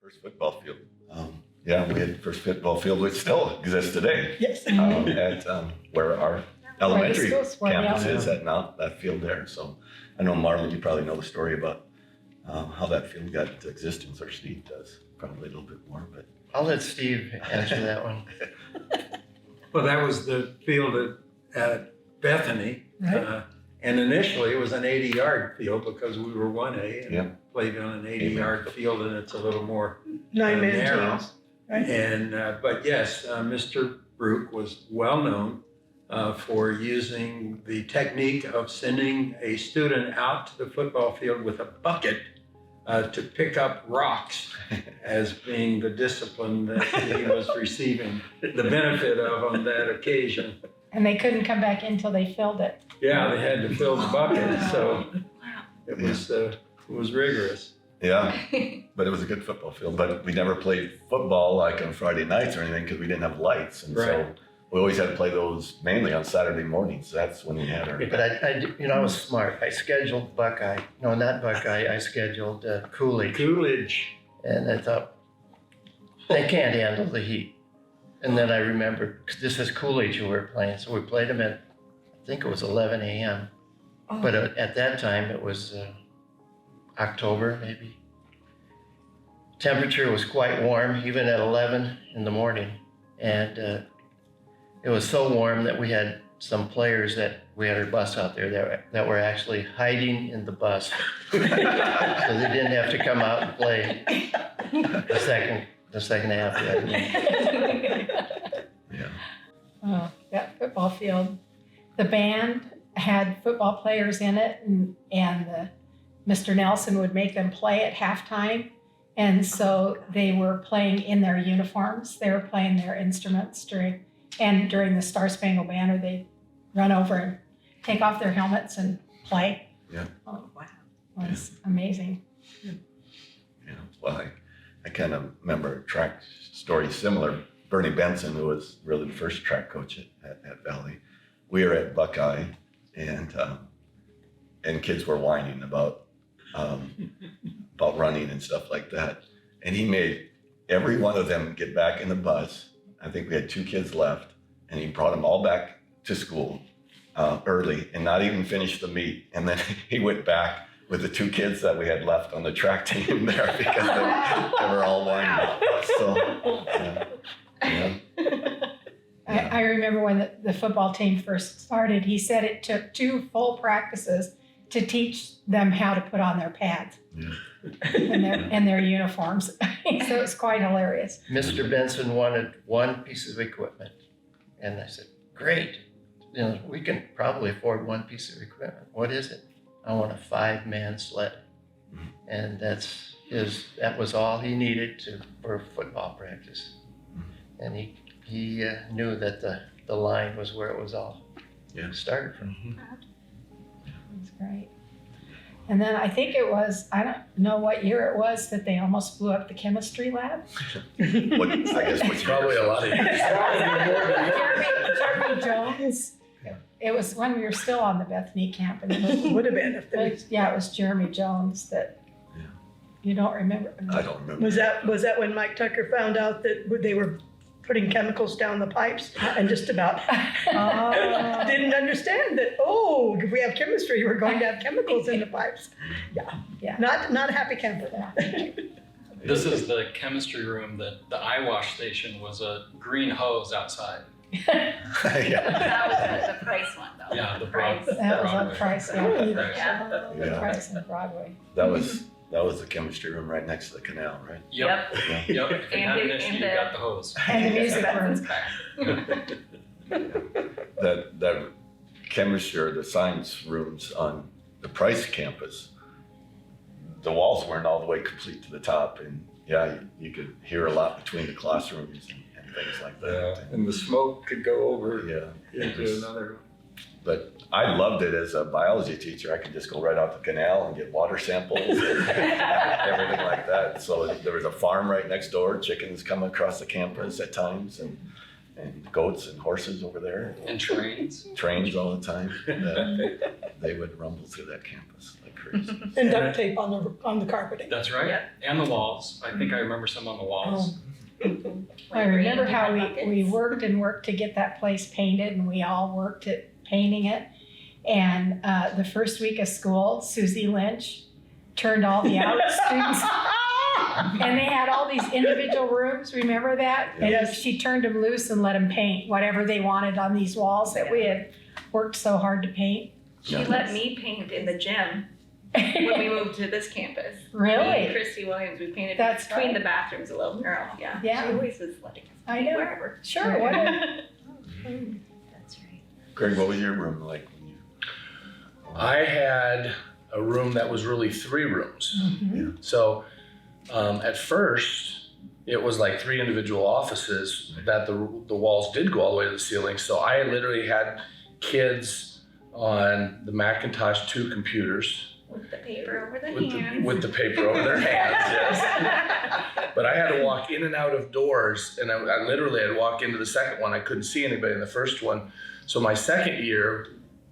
First football field. Yeah, we had the first football field, which still exists today. Yes. At where our elementary schools were, campus yeah. is at now, that field there. So I know Marlon, you probably know the story about how that field got into existence, or Steve does probably a little bit more, but I'll let Steve answer that one. Well, that was the field at Bethany. Right. And initially it was an 80-yard field because we were 1A and Yeah. played on an 80-yard field, and it's a little more 9-man narrow. teams. Right. And, but yes, Mr. Brook was well known for using the technique of sending a student out to the football field with a bucket to pick up rocks as being the discipline that he was receiving the benefit of on that occasion. And they couldn't come back in until they filled it. Yeah, they had to fill the bucket, so it was rigorous. yeah, but it was a good football field. But we never played football like on Friday nights or anything because we didn't have lights, and so Right. we always had to play those mainly on Saturday mornings. That's when we had our. But I was smart. I scheduled Buckeye. No, not Buckeye. I scheduled Coolidge. Coolidge. And I thought, they can't handle the heat. And then I remembered, 'cause this is Coolidge who we're playing. So we played them at, I think it was 11 a.m. Oh. But at that time, it was October, maybe. Temperature was quite warm, even at 11 in the morning. And it was so warm that we had some players that we had our bus out there that were actually hiding in the bus. So they didn't have to come out and play the second half of that game. Yeah. Oh, that football field. The band had football players in it, and Mr. Nelson would make them play at halftime. And so they were playing in their uniforms. They were playing their instruments during the Star Spangled Banner. They'd run over and take off their helmets and play. Yeah. Oh, wow. It was amazing. Yeah. Well, I kind of remember a track story similar. Bernie Benson, who was really the first track coach at Valley, we were at Buckeye, and kids were whining about running and stuff like that. And he made every one of them get back in the bus. I think we had 2 kids left, and he brought them all back to school early and not even finished the meet. And then he went back with the 2 kids that we had left on the track team there because they were all whining. So, yeah. I remember when the football team first started, he said it took 2 full practices to teach them how to put on their pads and their uniforms. So it was quite hilarious. Mr. Benson wanted one piece of equipment. And I said, great. We can probably afford one piece of equipment. What is it? I want a 5-man sled. And that was all he needed for football practice. And he knew that the line was where it was all started from. That's great. And then I think it was, I don't know what year it was, that they almost blew up the chemistry lab. Probably a lot of Jeremy Jones. It was when we were still on the Bethany camp. And it Would have been if they, it was Jeremy Jones that you don't remember. I don't remember. was that when Mike Tucker found out that they were putting chemicals down the pipes and just about didn't understand that, if we have chemistry, we're going to have chemicals in the pipes. Yeah. Not a happy camper. This is the chemistry room. That the eye wash station was a green hose outside. Yeah. That was the Price one, though. Yeah, the Price. That was on Price. Yeah. Yeah. Price and Broadway. That was the chemistry room right next to the canal, right? Yep. Yeah. Yep. If you And had an the- issue, and you the- got the hose. And the music room. That chemistry or the science rooms on the Price campus, the walls weren't all the way complete to the top, and you could hear a lot between the classrooms and things like that. And the smoke could go over Yeah. into another. But I loved it as a biology teacher. I could just go right out the canal and get water samples and everything like that. So there was a farm right next door, chickens come across the campus at times, and goats and horses over there. And trains. Trains all the time. They would rumble through that campus like And duct tape on the carpeting. That's right. Yeah. And the walls. I think I remember some on the walls. I remember how we Buckets. worked and worked to get that place painted, and we all worked at painting it. And the first week of school, Susie Lynch turned all the out students, and they had all these individual rooms. Remember that? And Yes. she turned them loose and let them paint whatever they wanted on these walls that we had worked so hard to paint. She let me paint in the gym when we moved to this campus. Me and Really? Christy Williams, we painted That's between fun. the bathrooms a little mural. Yeah. Yeah. She always was letting us I paint know. wherever. Sure. What a, That's right. Greg, what was your room like when you? I had a room that was really 3 rooms. Mhm. So at first, it was like 3 individual offices that the walls did go all the way to the ceiling. So I literally had kids on the Macintosh 2 computers With the paper over the with hands. with the paper over their hands, yes. But I had to walk in and out of doors, and I literally had to walk into the second one. I couldn't see anybody in the first one. So my second year,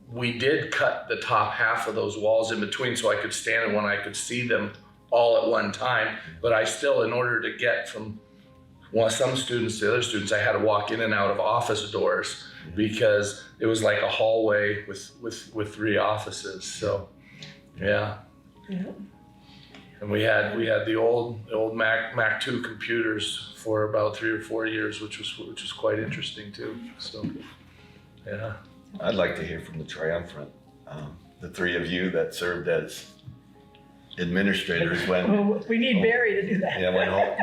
we did cut the top half of those walls in between so I could stand in one, I could see them all at one time. But I still, in order to get from some students to other students, I had to walk in and out of office doors because it was like a hallway with 3 offices. So, yeah. Yeah. And we had the old Mac 2 computers for about 3 or 4 years, which was quite interesting too. So, yeah. I'd like to hear from the triumvirate, the 3 of you that served as administrators when, Well, we need Barry to do that.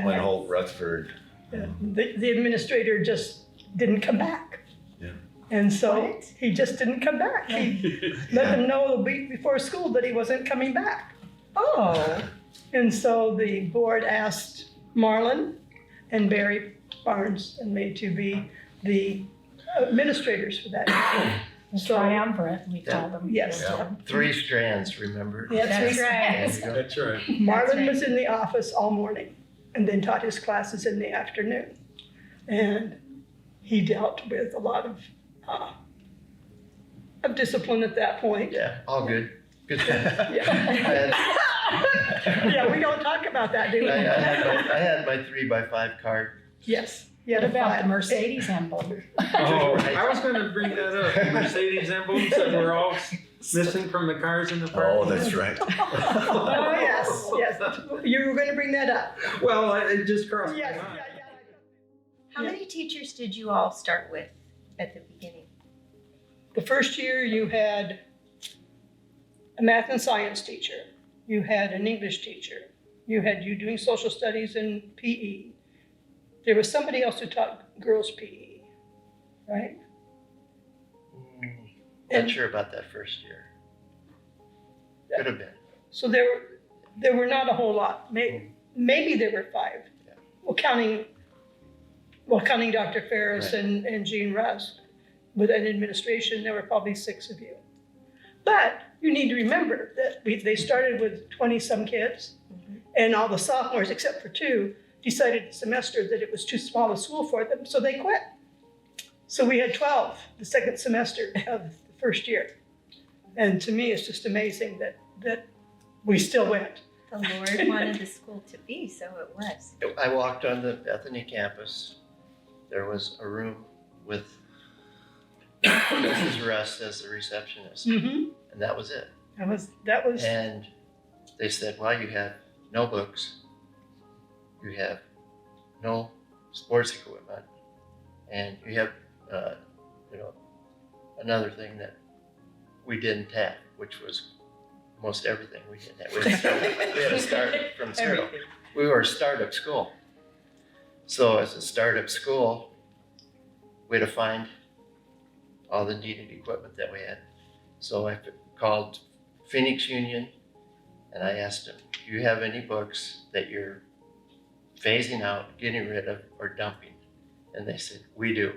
when Holt Rutherford. Yeah. The administrator just didn't come back. Yeah. And so What? he just didn't come back. He let them know the week before school that he wasn't coming back. Oh. And so the board asked Marlon and Barry Barnes and me to be the administrators for that. The triumvirate, we called them. Yes. Yeah. 3 strands, remember? Yeah, That's three- right. There you go. That's right. Marlon was in the office all morning and then taught his classes in the afternoon. And he dealt with a lot of discipline at that point. Yeah, all good. Good. Yeah. Yeah, we don't talk about that, do we? I had my 3x5 card. Yes. Yeah, What about the five. Mercedes emblem? Oh, I was going to bring that up. The Mercedes emblems that were all missing from the cars in the park. Oh, that's right. Oh, yes, yes. You were going to bring that up. Well, it just crossed my Yes, mind. yeah. How Yeah. many teachers did you all start with at the beginning? The first year you had a math and science teacher. You had an English teacher. You had you doing social studies and PE. There was somebody else who taught girls PE, right? Not sure about that first year. Could have been. So there were not a whole lot. Maybe there were 5. Yeah. Well, counting Dr. Ferris Right. and Jean Rusk. With an administration, there were probably 6 of you. But you need to remember that they started with 20-some kids, and all the sophomores, except for 2, decided the semester that it was too small a school for them, so they quit. So we had 12 the second semester of the first year. And to me, it's just amazing that we still went. The Lord wanted the school to be, so it was. I walked on the Bethany campus. There was a room with Mrs. Russ as the receptionist, Mm-hmm. and that was it. That was, And they said, well, you have no books, you have no sports equipment, and you have, another thing that we didn't have, which was most everything we didn't have. We had to start from zero. We were a startup school. So as a startup school, we had to find all the needed equipment that we had. So I called Phoenix Union and I asked them, do you have any books that you're phasing out, getting rid of, or dumping? And they said, we do.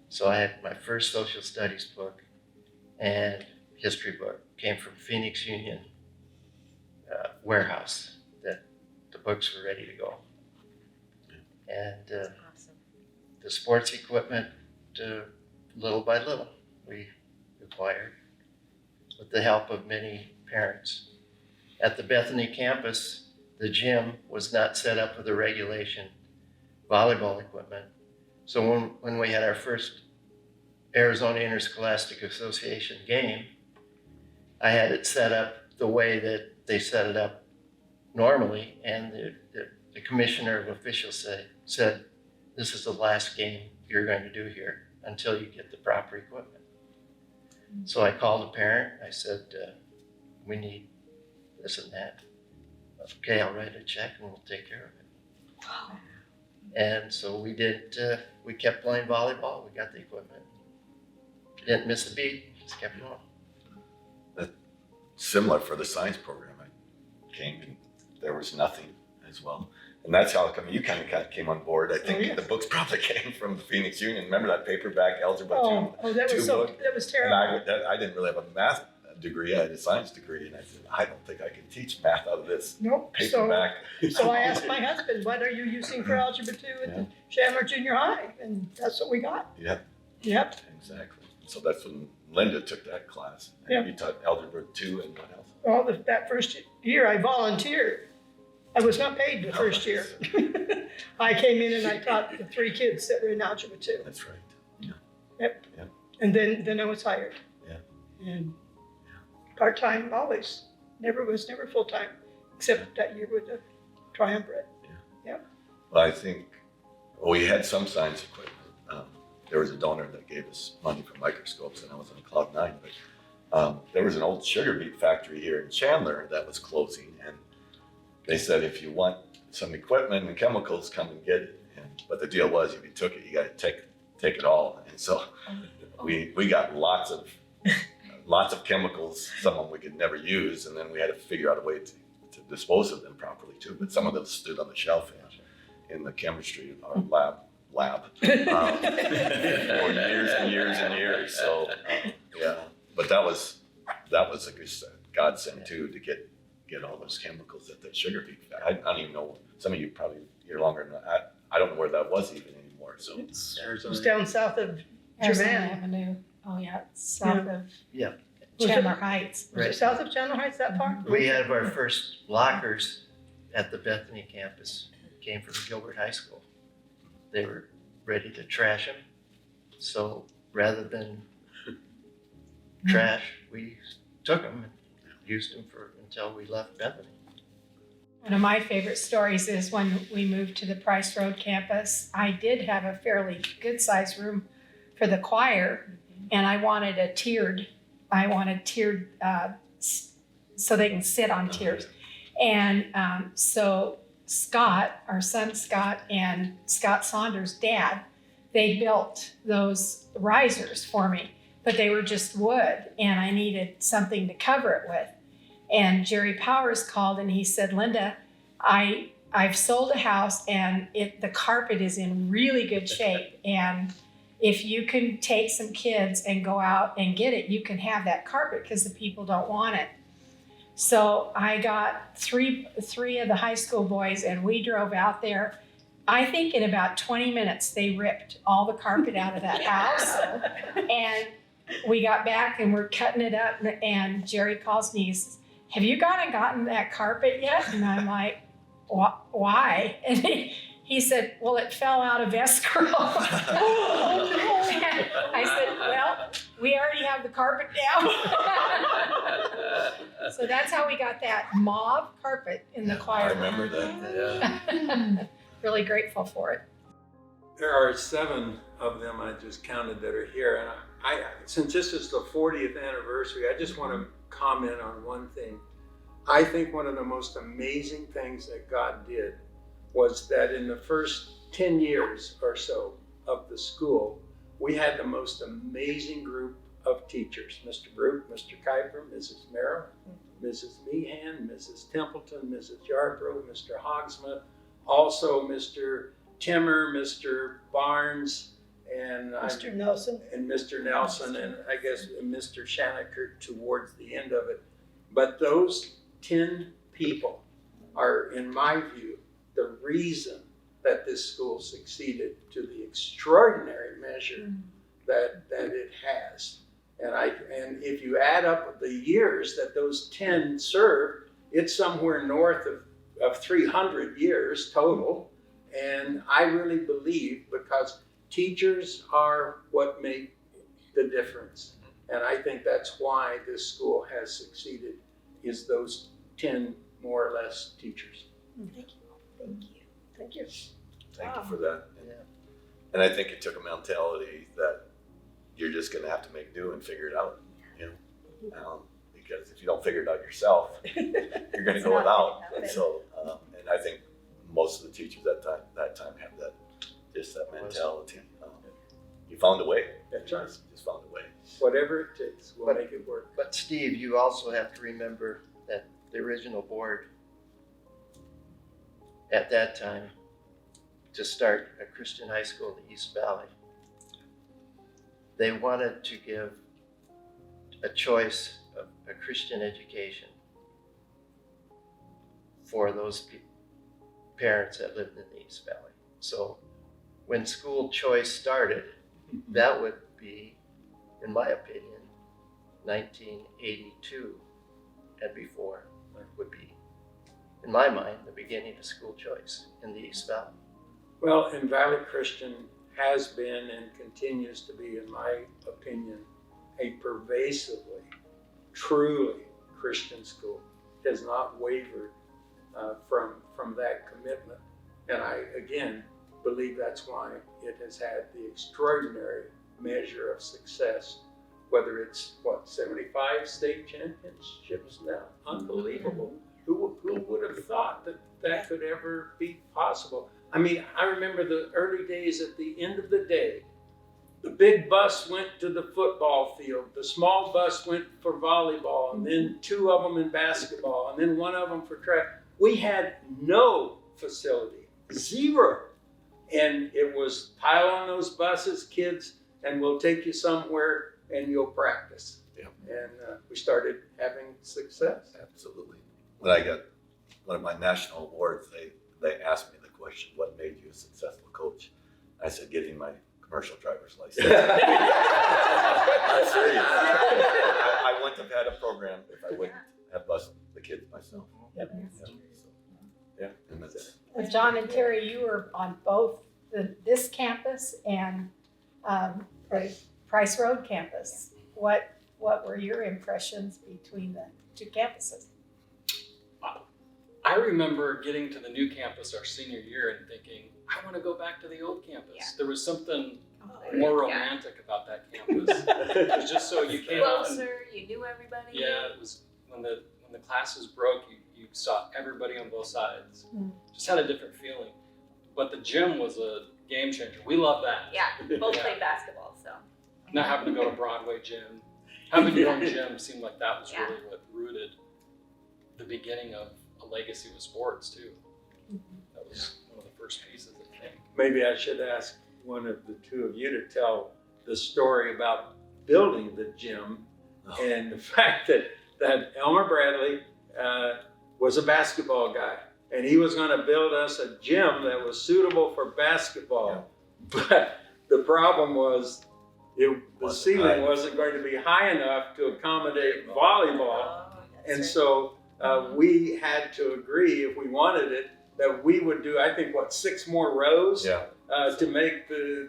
So I had my first social studies book and history book came from Phoenix Union warehouse, that the books were ready to go. And Awesome. the sports equipment, little by little, we acquired with the help of many parents. At the Bethany campus, the gym was not set up with the regulation volleyball equipment. So when we had our first Arizona Interscholastic Association game, I had it set up the way that they set it up normally, and the commissioner of officials said, this is the last game you're going to do here until you get the proper equipment. So I called a parent. I said, we need this and that. Okay, I'll write a check and we'll take care of it. Wow. And so we did, we kept playing volleyball. We got the equipment. Didn't miss a beat, just kept going. Similar for the science program. I came and there was nothing as well. And that's how come you kind of came on board. I think yeah. the books probably came from the Phoenix Union. Remember that paperback algebra 2? Oh, that was book? that was And terrible. I didn't really have a math degree. I had a science degree. And I said, I don't think I can teach math out of this Nope. So, paperback. so I asked my husband, what are you using for algebra 2 at the Chandler Junior High? And that's what we got. Yep, Yep. exactly. So that's when Linda took that class. And Yep. you taught algebra 2 and what else? Well, that first year I volunteered. I was not paid the first year. I came in and I taught the 3 kids that were in algebra 2. That's right. Yeah. Yep. Yeah. And then I was hired. Yeah. And part-time always, never full-time, except that year with the triumvirate. Well, I think we had some science equipment. There was a donor that gave us money for microscopes, and I was on cloud 9. But there was an old sugar beet factory here in Chandler that was closing, and they said if you want some equipment and chemicals, come and get it. But the deal was, if you took it, you got to take it all. And so we got lots of chemicals. Some of them we could never use, and then we had to figure out a way to dispose of them properly too. But some of them stood on the shelf in the chemistry lab for years and years and years. So yeah, but that was a good godsend too, to get all those chemicals at that sugar beet factory. I don't even know. Some of you probably you're longer than that. I don't know where that was even anymore. So It was down south of Arizona Jermaine. Avenue. Oh yeah, it's south of Yeah. Chandler Heights. Was it south of Chandler Heights that far? We had our first lockers at the Bethany campus. Came from Gilbert High School. They were ready to trash them. So rather than trash, we took them and used them until we left Bethany. One of my favorite stories is when we moved to the Price Road campus. I did have a fairly good-sized room for the choir, and I wanted tiered so they can sit on tiers. And so Scott, our son Scott, and Scott Saunders' dad, they built those risers for me, but they were just wood, and I needed something to cover it with. And Jerry Powers called and he said, Linda, I've sold a house and the carpet is in really good shape. And if you can take some kids and go out and get it, you can have that carpet because the people don't want it. So I got three of the high school boys and we drove out there. I think in about 20 minutes, they ripped all the carpet out of that house. And we got back and we're cutting it up and Jerry calls me, he says, have you gone and gotten that carpet yet? And I'm like, why? And he said, well, it fell out of escrow. I said, well, we already have the carpet down. So that's how we got that mauve carpet in the choir. I remember that. Yeah. Really grateful for it. There are 7 of them I just counted that are here. And I since this is the 40th anniversary, I just want to comment on one thing. I think one of the most amazing things that God did was that in the first 10 years or so of the school, we had the most amazing group of teachers. Mr. Brook, Mr. Kuiper, Mrs. Merrill, Mrs. Meehan, Mrs. Templeton, Mrs. Yarbrough, Mr. Hogsma, also Mr. Timmer, Mr. Barnes, and Mr. Nelson. and Mr. Nelson, and I guess Mr. Shanaker towards the end of it. But those 10 people are, in my view, the reason that this school succeeded to the extraordinary measure that it has. And if you add up the years that those 10 served, it's somewhere north of 300 years total. And I really believe, because teachers are what make the difference. And I think that's why this school has succeeded, is those 10 more or less teachers. Thank you. Thank you. Thank you. Thank you for that. Yeah. And I think it took a mentality that you're just going to have to make do and figure it out, because if you don't figure it out yourself, you're going to It's go not without. gonna happen. And so, and I think most of the teachers that time have that mentality. You found a way. That's right. Just found a way. Whatever it takes, we'll But- make it work. But Steve, you also have to remember that the original board at that time, to start a Christian high school in the East Valley, they wanted to give a choice of a Christian education for those parents that lived in the East Valley. So when school choice started, that would be, in my opinion, 1982 and before would be, in my mind, the beginning of school choice in the East Valley. Well, and Valley Christian has been and continues to be, in my opinion, a pervasively, truly Christian school. It has not wavered from that commitment. And I, again, believe that's why it has had the extraordinary measure of success, whether it's, 75 state championships now? Unbelievable. Who would have thought that could ever be possible? I mean, I remember the early days. At the end of the day, the big bus went to the football field, the small bus went for volleyball, and then 2 of them in basketball, and then 1 of them for track. We had no facility, 0. And it was pile on those buses, kids, and we'll take you somewhere and you'll practice. Yeah. And we started having success. Absolutely. When I got one of my national awards, they asked me the question, what made you a successful coach? I said, getting my commercial driver's license. I'm serious. I wouldn't have had a program if I wouldn't have bused the kids myself. Yep. Yeah, and that's, Well, John and Terry, you were on both this campus and Price Road campus. What were your impressions between the 2 campuses? I remember getting to the new campus our senior year and thinking, I want to go back to the old campus. Yeah. There was something Oh, more yeah. romantic about that campus. It was just so you came out and, Closer, you knew everybody. yeah, it was when the classes broke, you saw everybody on both sides. Just had a different feeling. But the gym was a game changer. We love that. Yeah, both played basketball, so. Not having to go to Broadway gym, having your own gym seemed like that was Yeah. really what rooted the beginning of a legacy with sports too. That was one of the first pieces, I think. Maybe I should ask one of the 2 of you to tell the story about building the gym and the fact that Elmer Bradley was a basketball guy, and he was going to build us a gym that was suitable for basketball. But the problem was the ceiling wasn't going to be high enough to accommodate volleyball. And so we had to agree, if we wanted it, that we would do, I think, 6 more rows yeah. to make the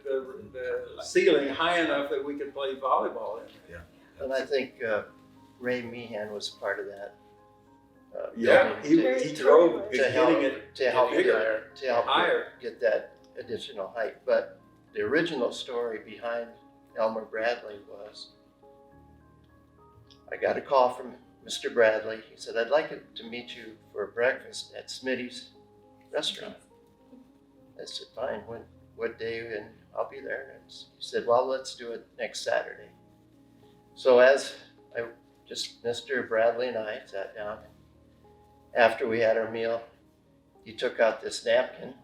ceiling high enough that we could play volleyball in. And I think Ray Meehan was part of that. Yeah, building he drove to getting help, it to help bigger, higher. get that additional height. But the original story behind Elmer Bradley was, I got a call from Mr. Bradley. He said, I'd like to meet you for breakfast at Smitty's restaurant. I said, fine, what day? And I'll be there. And he said, well, let's do it next Saturday. So Mr. Bradley and I sat down. After we had our meal, he took out this napkin.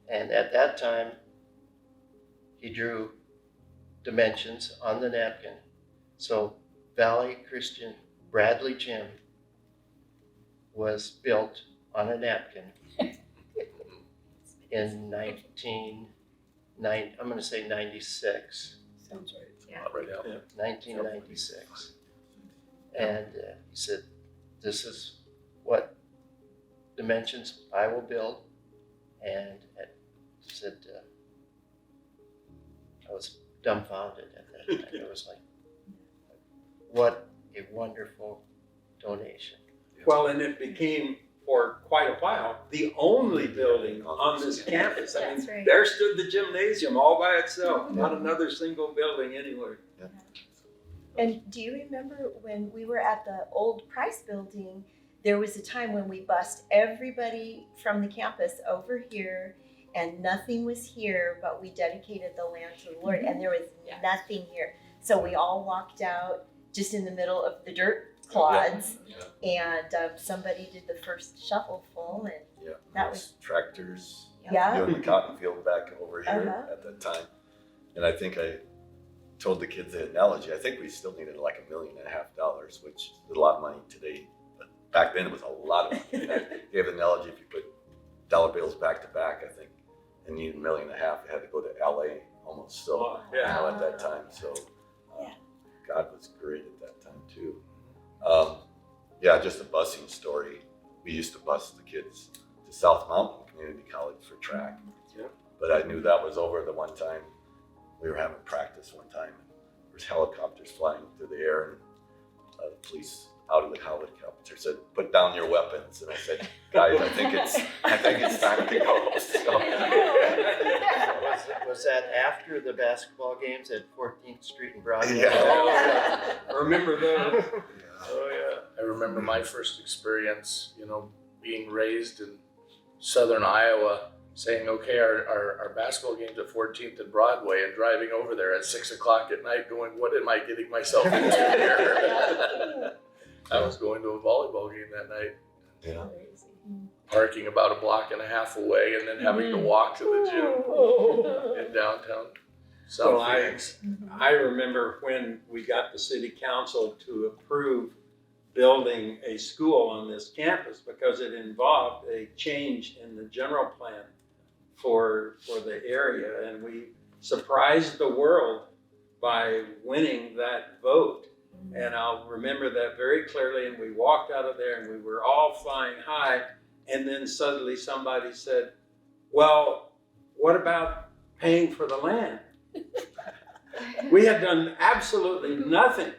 And at that time, he drew dimensions on the napkin. So Valley Christian Bradley Gym was built on a napkin in I'm going to say 96. Sounds right. Yeah. Right now. 1996. And he said, this is what dimensions I will build. And he said, I was dumbfounded at that time. It was like, what a wonderful donation. Well, and it became for quite a while the only building on this campus. I That's mean, right. there stood the gymnasium all by itself, not another single building anywhere. And do you remember when we were at the old Price building, there was a time when we bussed everybody from the campus over here and nothing was here, but we dedicated the land to the Lord and there was nothing here. So we all walked out just in the middle of the dirt clods and somebody did the first shovelful and Yeah, that those tractors yeah. doing the cotton field back over here Uh-huh. at that time. And I think I told the kids the analogy. I think we still needed like $1.5 million, which is a lot of money today. But back then it was a lot of money. And I gave the analogy, if you put dollar bills back to back, I think, and needed $1.5 million, it had to go to LA almost. So, you know, at that time. So God was great at that time too. Yeah, just a busing story. We used to bus the kids to South Mountain Community College for track. Yep. But I knew that was over the one time we were having practice one time. And there was helicopters flying through the air and the police out of the helicopter said, "Put down your weapons." And I said, "Guys, I think it's time to go." So, Was that after the basketball games at 14th Street and Broadway? Yeah. Remember those? Oh, yeah. I remember my first experience, you know, being raised in southern Iowa, saying, okay, our basketball game's at 14th and Broadway, and driving over there at 6 o'clock at night going, what am I getting myself into here? I was going to a volleyball game that night, yeah. parking about a block and a half away, and then having to walk to the gym in downtown South Well, Phoenix. I remember when we got the city council to approve building a school on this campus because it involved a change in the general plan for the area. And we surprised the world by winning that vote. And I'll remember that very clearly. And we walked out of there and we were all flying high. And then suddenly somebody said, well, what about paying for the land? We had done absolutely nothing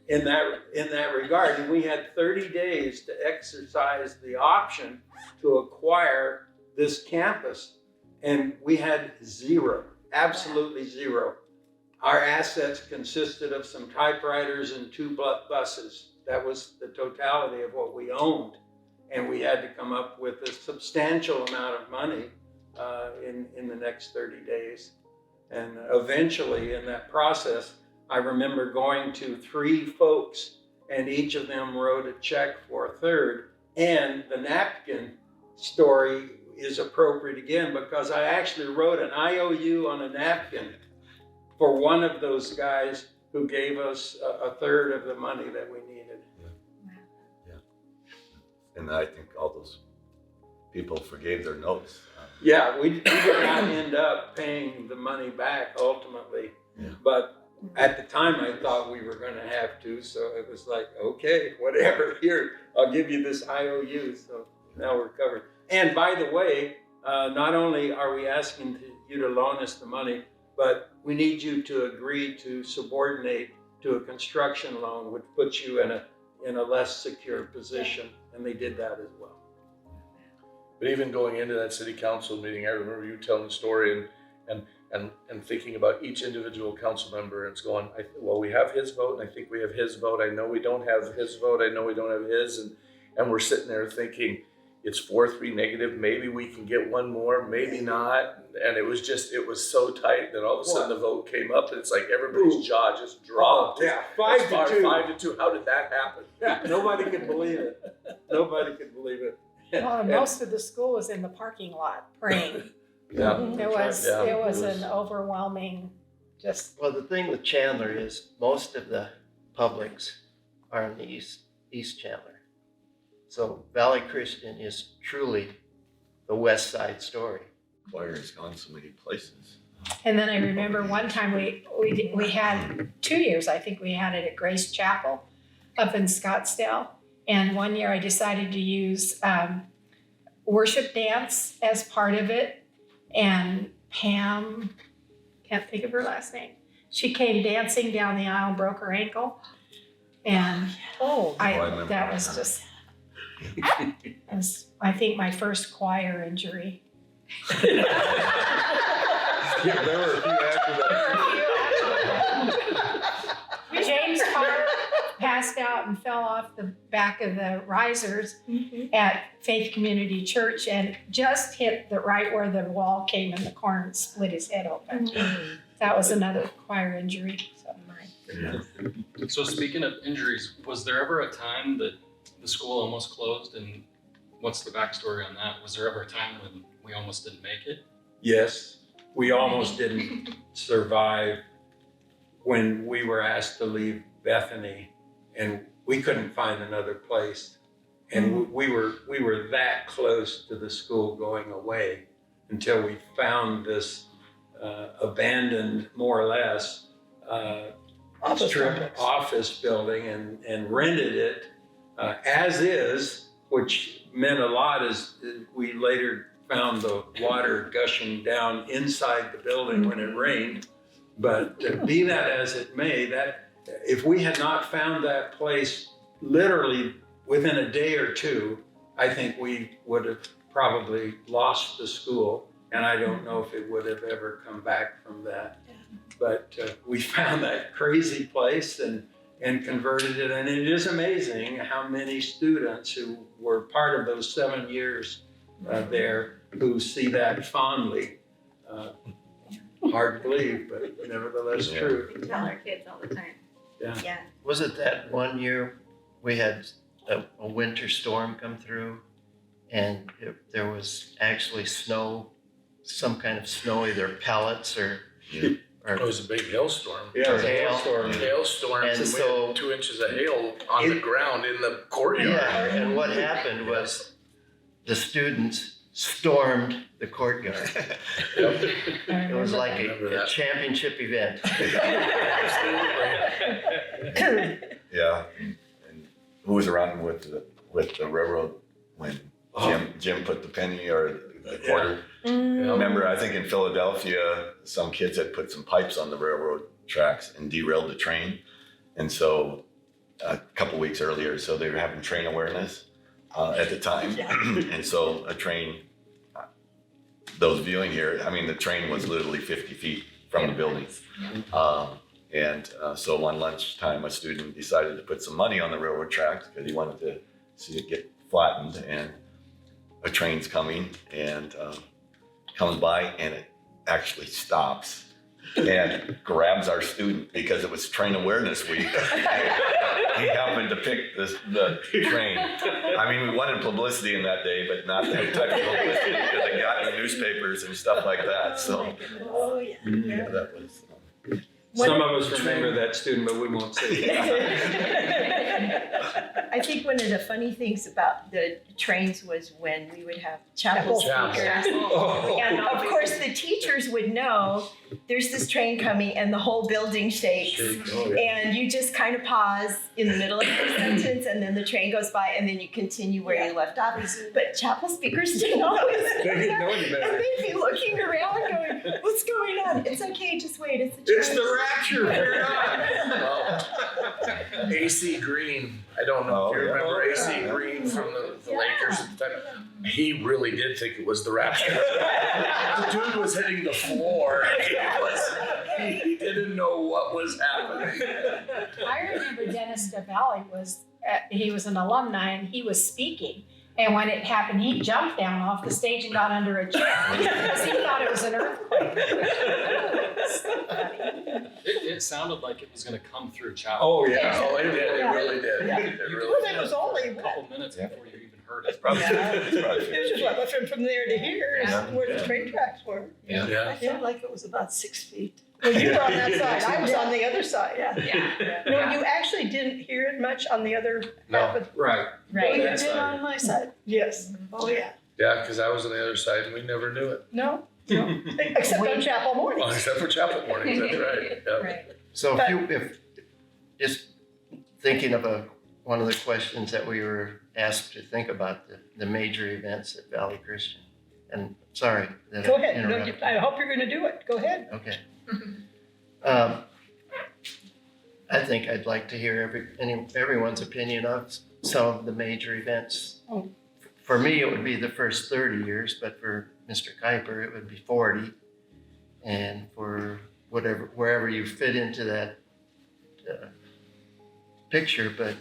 in that regard, and we had 30 days to exercise the option to acquire this campus, and we had zero, absolutely zero. Our assets consisted of some typewriters and 2 buses. That was the totality of what we owned, and we had to come up with a substantial amount of money in the next 30 days. And eventually in that process, I remember going to 3 folks and each of them wrote a check for a third. And the napkin story is appropriate again because I actually wrote an IOU on a napkin for one of those guys who gave us a third of the money that we needed. Yeah. And I think all those people forgave their notes. Yeah, we did not end up paying the money back ultimately, but at the time I thought we were going to have to, so it was like, okay, whatever, here, I'll give you this IOU, so now we're covered. And by the way, not only are we asking you to loan us the money, but we need you to agree to subordinate to a construction loan, which puts you in a less secure position, and they did that as well. But even going into that city council meeting, I remember you telling the story and thinking about each individual council member. And it's going, well, we have his vote, and I think we have his vote. I know we don't have his vote. I know we don't have his. And we're sitting there thinking, it's 4-3 negative. Maybe we can get one more, maybe not. And it was so tight that all of a sudden the vote came up, and it's like everybody's jaw just dropped. Yeah, 5-2. 5-2. How did that happen? Yeah, nobody could believe it. Nobody could believe it. Well, and most of the school was in the parking lot praying. Yeah. It was Yeah, it was it was- an overwhelming, just Well, the thing with Chandler is most of the Publix are in the East Chandler. So Valley Christian is truly the West Side story. Choir has gone so many places. And then I remember one time we had 2 years, I think we had it at Grace Chapel up in Scottsdale. And one year I decided to use worship dance as part of it. And Pam, can't think of her last name, she came dancing down the aisle and broke her ankle. And I remember that was just, I think, my first choir injury. Yeah, there were a few after that. James Carr passed out and fell off the back of the risers at Faith Community Church and just hit right where the wall came in the corner and split his head open. That was another choir injury. So. So speaking of injuries, was there ever a time that the school almost closed, and what's the backstory on that? Was there ever a time when we almost didn't make it? Yes, we almost didn't survive when we were asked to leave Bethany, and we couldn't find another place. And we were that close to the school going away until we found this abandoned, more or less, office building and rented it as is, which meant a lot as we later found the water gushing down inside the building when it rained. But be that as it may, that if we had not found that place literally within a day or two, I think we would have probably lost the school, and I don't know if it would have ever come back from that. But we found that crazy place and converted it, and it is amazing how many students who were part of those 7 years there who see that fondly. Hard to believe, but nevertheless true. We tell our kids all the time. Yeah. Was it that one year we had a winter storm come through, and there was actually snow, some kind of snow, either pellets or It was a big hailstorm. Yeah, hailstorm. Hailstorm, And and so- we had 2 inches of hail on the ground in the courtyard. Yeah, and what happened was the students stormed the courtyard. It was like Remember a that. championship event. Yeah, and who was around with the railroad when Jim put the penny or the quarter? Remember, I think in Philadelphia, some kids had put some pipes on the railroad tracks and derailed the train, and so a couple weeks earlier, so they were having train awareness at the time, and so a train. Those viewing here, I mean, the train was literally 50 feet from the building. So on lunchtime, a student decided to put some money on the railroad tracks because he wanted to see it get flattened, and a train's coming and comes by, and it actually stops and grabs our student because it was Train Awareness Week. He happened to pick the train. I mean, we wanted publicity in that day, but not that type of publicity because it got in the newspapers and stuff like that. So, Oh, yeah. yeah, that was. Some of us remember that student, but we won't say it. I think one of the funny things about the trains was when we would have chapel Chapel. speakers. Oh. And of course, the teachers would know there's this train coming and the whole building shakes. And you just kind of pause in the middle of your sentence, and then the train goes by, and then you continue where you left off. But chapel speakers didn't always They didn't know any better. And they'd be looking around going, what's going on? It's okay, just wait, it's the train. It's the rapture. Fear not. AC Green, I don't know if you remember AC Green from the Lakers at the time. He really did think it was the rapture. The dude was hitting the floor. He didn't know what was happening. I remember Dennis DeValley he was an alumni and he was speaking. And when it happened, he jumped down off the stage and got under a chair because he thought it was an earthquake. It sounded like it was going to come through chapel. Oh, yeah. Oh, it did. It really did. Yeah. It really Well, did. that was only A couple minutes before you even heard it. Probably, Yeah. it's probably It was just like from there to here is Yeah. where the train tracks were. Yeah. I felt like it was about 6 feet. Well, you were on that side. I was on the other side. Yeah. No, you actually didn't hear it much on the other half of. Right. Right. You That did side. on my side. Yes. Oh, yeah. Yeah, because I was on the other side and we never knew it. No. Except on chapel Well, mornings. except for chapel mornings, that's right. Yep. Right. So But- if just thinking of one of the questions that we were asked to think about, the major events at Valley Christian. And sorry that Go I ahead. No, interrupted. I hope you're going to do it. Go ahead. Okay. I think I'd like to hear everyone's opinion of some of the major events. Oh. For me, it would be the first 30 years, but for Mr. Kuiper, it would be 40. And for wherever you fit into that picture, but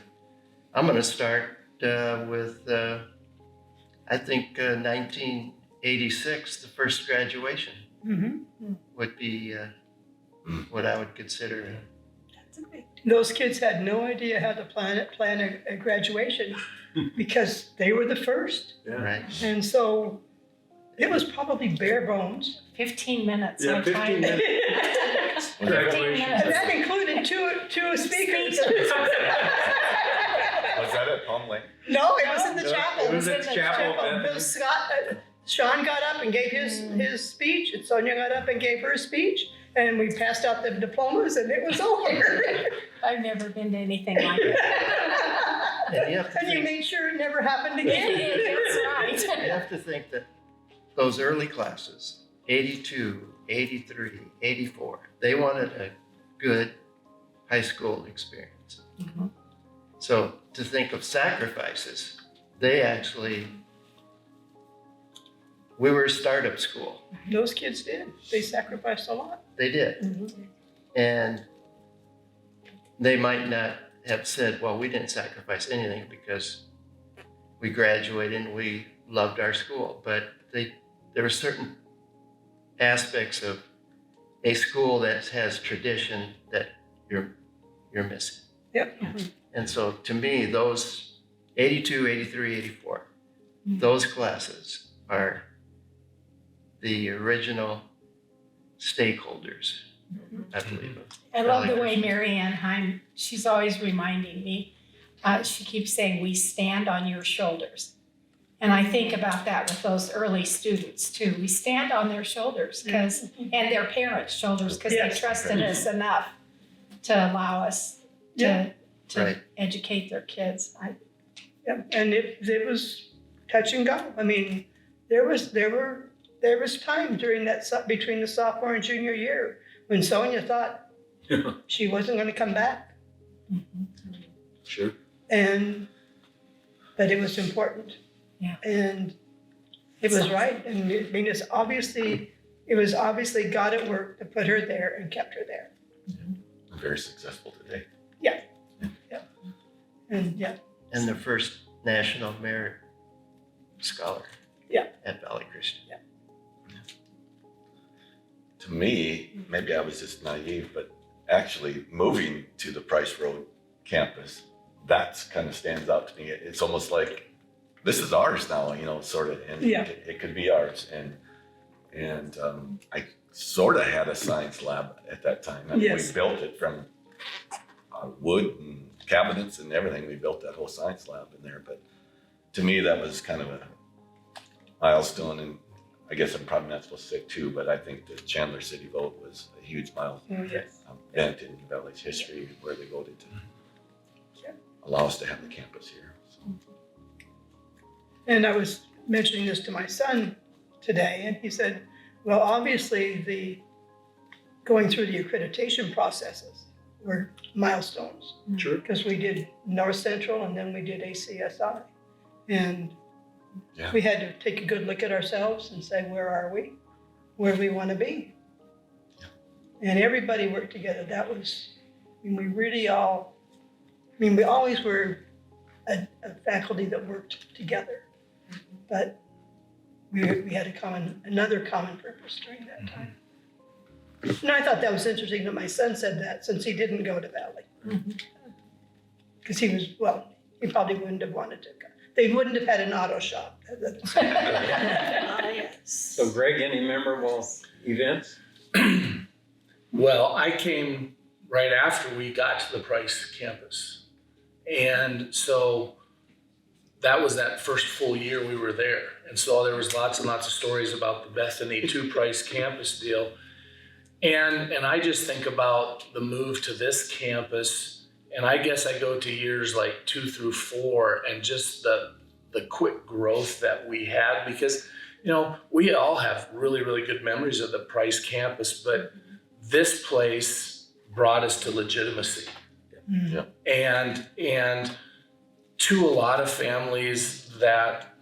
I'm going to start with, I think, 1986, the first graduation Mm-hmm. would be what I would consider. That's a big Those kids had no idea how to plan a graduation because they were the first. Yeah. Right. And so it was probably bare bones. 15 minutes. Yeah, I 15 timed minutes. it. 15 Graduation. And minutes. that included two speakers. Was that at Palm Lake? No, it was in the No, chapel. it was in at the chapel. Bill Scott, Sean got up and gave his speech, and Sonia got up and gave her speech, and we passed out the diplomas, and it was over. I've never been to anything like it. And you have to And you think, made sure it never happened again. That's right. you have to think that those early classes, 82, 83, 84, they wanted a good high school experience. Mhm. So to think of sacrifices, we were a startup school. Those kids did. They sacrificed a lot. They did. And they might not have said, well, we didn't sacrifice anything because we graduated and we loved our school. But there were certain aspects of a school that has tradition that you're missing. Yep. And so to me, those 82, 83, 84, those classes are the original stakeholders, I believe. of I love the Valley way Christian. Mary Ann Heim, she's always reminding me, she keeps saying, we stand on your shoulders. And I think about that with those early students too. We stand on their shoulders and their parents' shoulders because Yes. they trusted us enough to allow us Yeah. to Right. educate their kids. Yep. And it was touch and go. I mean, there was time during that between the sophomore and junior year when Sonia thought she wasn't going to come back, Sure. but it was important. Yeah. And it was right. And I mean, it was obviously God at work to put her there and kept her there. Very successful today. And yeah, And the first National Merit Scholar Yeah. at Valley Christian. To me, maybe I was just naive, but actually moving to the Price Road campus, that's kind of stands out to me. It's almost like this is ours now, sort of, and Yeah. it could be ours. And I sort of had a science lab at that time. And Yes. we built it from wood and cabinets and everything. We built that whole science lab in there. But to me, that was kind of a milestone. And I guess I'm probably not supposed to say two, but I think the Chandler City vote was a huge milestone. yes. Event in Valley's history where they voted to Yeah. allow us to have the campus here. So. And I was mentioning this to my son today, and he said, well, obviously going through the accreditation processes were milestones. Sure. Because we did North Central and then we did ACSI. And Yeah. we had to take a good look at ourselves and say, where are we? Where do we want to be? Yeah. And everybody worked together. We always were a faculty that worked together. But we had another common purpose during that time. And I thought that was interesting that my son said that since he didn't go to Valley. Because he probably wouldn't have wanted to go. They wouldn't have had an auto shop. yes. So Greg, any memorable events? Well, I came right after we got to the Price campus. And so that was that first full year we were there. And so there was lots and lots of stories about the Bethany to Price campus deal. And I just think about the move to this campus, and I guess I go to years like 2 through 4 and just the quick growth that we had, because, you know, we all have really, really good memories of the Price campus, but this place brought us to legitimacy. Mm. And to a lot of families that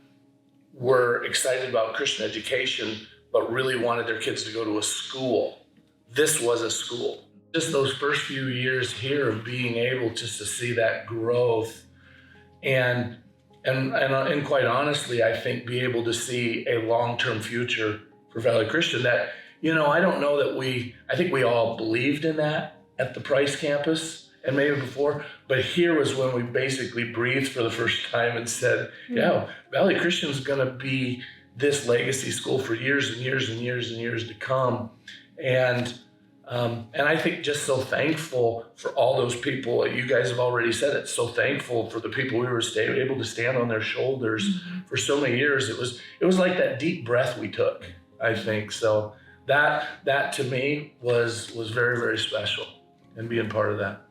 were excited about Christian education, but really wanted their kids to go to a school, this was a school. Just those first few years here of being able just to see that growth and quite honestly, I think be able to see a long-term future for Valley Christian that, you know, I don't know that I think we all believed in that at the Price campus and maybe before, but here was when we basically breathed for the first time and said, yeah, Valley Christian's gonna be this legacy school for years and years and years and years to come. And I think just so thankful for all those people. You guys have already said it. So thankful for the people we were able to stand on their shoulders for so many years. It was like that deep breath we took, I think. So that to me was very, very special, and being part of that.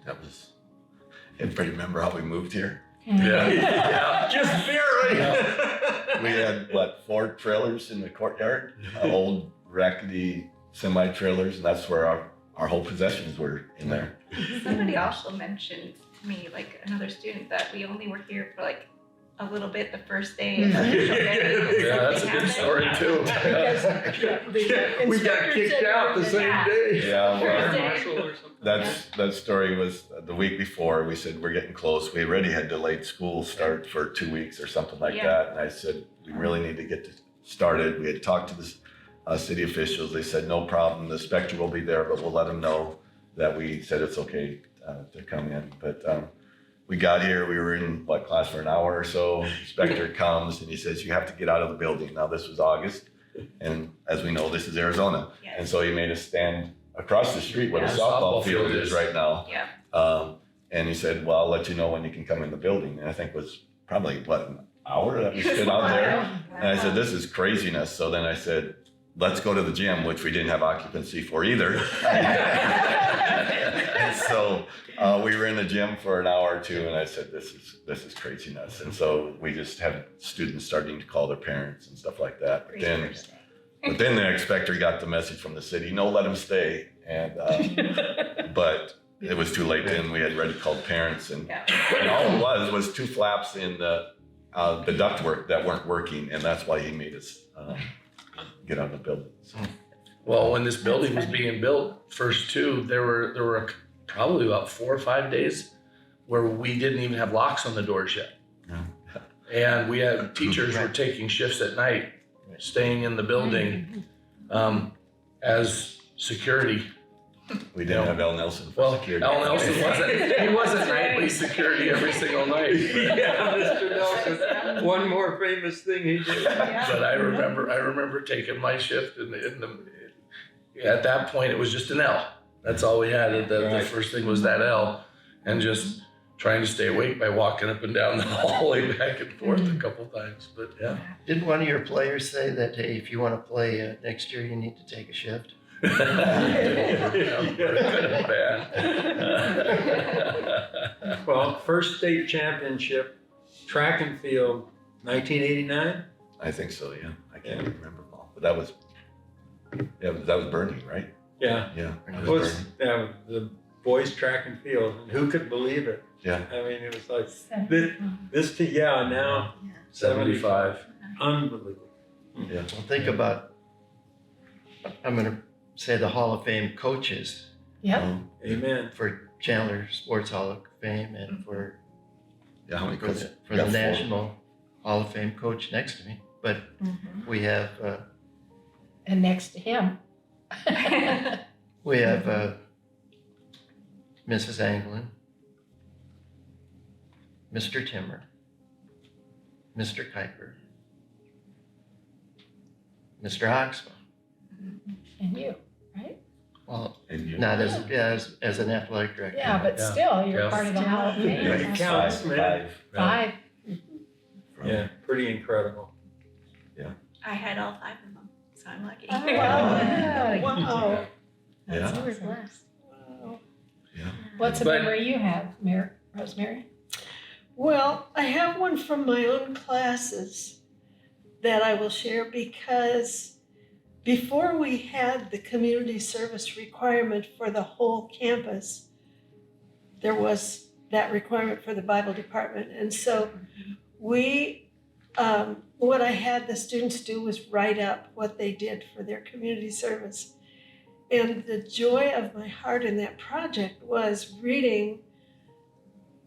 That was. Everybody remember how we moved here? Yeah. Just barely. We had, 4 trailers in the courtyard, old rackety semi-trailers, and that's where our whole possessions were in there. Somebody also mentioned to me, like another student, that we only were here for like a little bit the first day. And Yeah, that's a good story too. We got kicked out the same day. Yeah, well, Marshall or something. that story was the week before. We said, we're getting close. We already had delayed school start for 2 weeks or something like that. And I said, we really need to get started. We had talked to the city officials. They said, no problem. The inspector will be there, but we'll let them know that we said it's okay to come in. But we got here, we were in class for an hour or so. Inspector comes and he says, you have to get out of the building. Now this was August. And as we know, this is Arizona. Yes. And so he made us stand across the street where the softball field is right now. Yeah. And he said, well, I'll let you know when you can come in the building. And I think it was probably, an hour that we stood out there. And I said, this is craziness. So then I said, let's go to the gym, which we didn't have occupancy for either. And so we were in the gym for an hour or two, and I said, this is craziness. And so we just had students starting to call their parents and stuff like that. But then the inspector got the message from the city, no, let them stay. And but it was too late then. We had already called parents, and all it was 2 flaps in the ductwork that weren't working, and that's why he made us get out of the building. So. Well, when this building was being built, first 2, there were probably about 4 or 5 days where we didn't even have locks on the doors yet. Yeah. And we had teachers were taking shifts at night, staying in the building as security. We didn't have L. Nelson for security. Al Nelson wasn't nightly security every single night. Yeah, Mr. Nelson. One more famous thing he did. But I remember taking my shift at that point it was just an L. That's all we had. The first thing was that L, and just trying to stay awake by walking up and down the hallway back and forth a couple times. But yeah. Didn't one of your players say that, hey, if you want to play next year, you need to take a shift? Well, first state championship, track and field, 1989. I think so. Yeah, I can't remember all, but that was Bernie, right? Yeah, Yeah, it was the boys track and field, and who could believe it? Yeah. I mean, it was like this now 75. Unbelievable. Yeah. Well, think about, I'm going to say the Hall of Fame coaches Yep. Amen. for Chandler Sports Hall of Fame and for How many coaches? the National Hall of Fame coach next to me. But we have And next to him. Mrs. Anglin, Mr. Timmer, Mr. Kuiper, Mr. Oxbow. And you, right? Well, And you, not as an athletic director. Yeah, but Yeah. still, you're Yeah. part of the Hall of Fame. Right. That's Counts, five, man. Five. from- Yeah, pretty incredible. I had all 5 of them, so I'm lucky. Oh, wow. Wow. Yeah. You were blessed. Wow. What's a But- memory you have, Rosemary? Well, I have one from my own classes that I will share because before we had the community service requirement for the whole campus, there was that requirement for the Bible department. And so what I had the students do was write up what they did for their community service. And the joy of my heart in that project was reading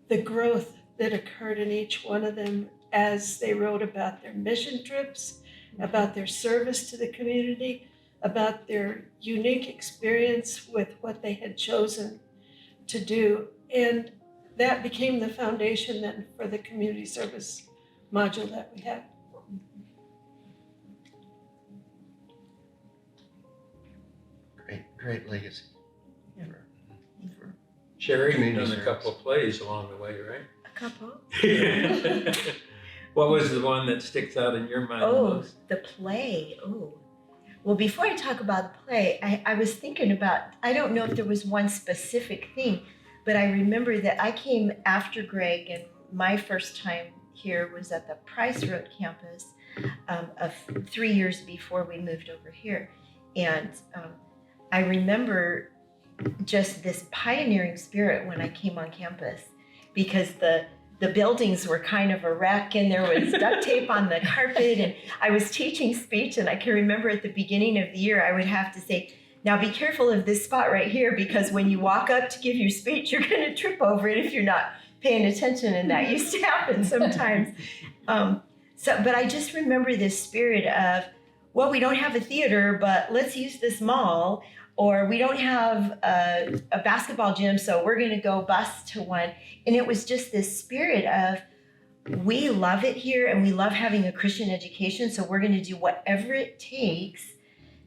the growth that occurred in each one of them as they wrote about their mission trips, about their service to the community, about their unique experience with what they had chosen to do. And that became the foundation then for the community service module that we have. Great legacy. Sherry, you've Community done a service. couple of plays along the way, right? A couple. What was the one that sticks out in your mind the Oh, most? the play. Oh. Well, before I talk about the play, I was thinking about, I don't know if there was one specific thing, but I remember that I came after Greg, and my first time here was at the Price Road campus of 3 years before we moved over here. And I remember just this pioneering spirit when I came on campus, because the buildings were kind of a wreck and there was duct tape on the carpet, and I was teaching speech, and I can remember at the beginning of the year I would have to say, now be careful of this spot right here, because when you walk up to give your speech, you're going to trip over it if you're not paying attention, and that used to happen sometimes. But I just remember this spirit of, well, we don't have a theater, but let's use this mall, or we don't have a basketball gym, so we're going to go bus to one. And it was just this spirit of, we love it here and we love having a Christian education, so we're going to do whatever it takes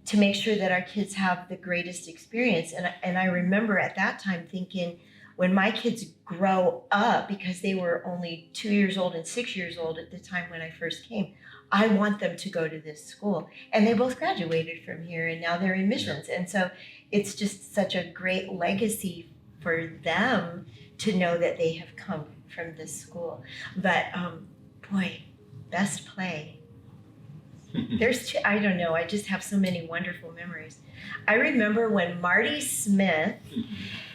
to make sure that our kids have the greatest experience. And I remember at that time thinking, when my kids grow up, because they were only 2 years old and 6 years old at the time when I first came, I want them to go to this school. And they both graduated from here, and now they're in missions. And so it's just such a great legacy for them to know that they have come from this school. But boy, best play. There's two, I don't know, I just have so many wonderful memories. I remember when Marty Smith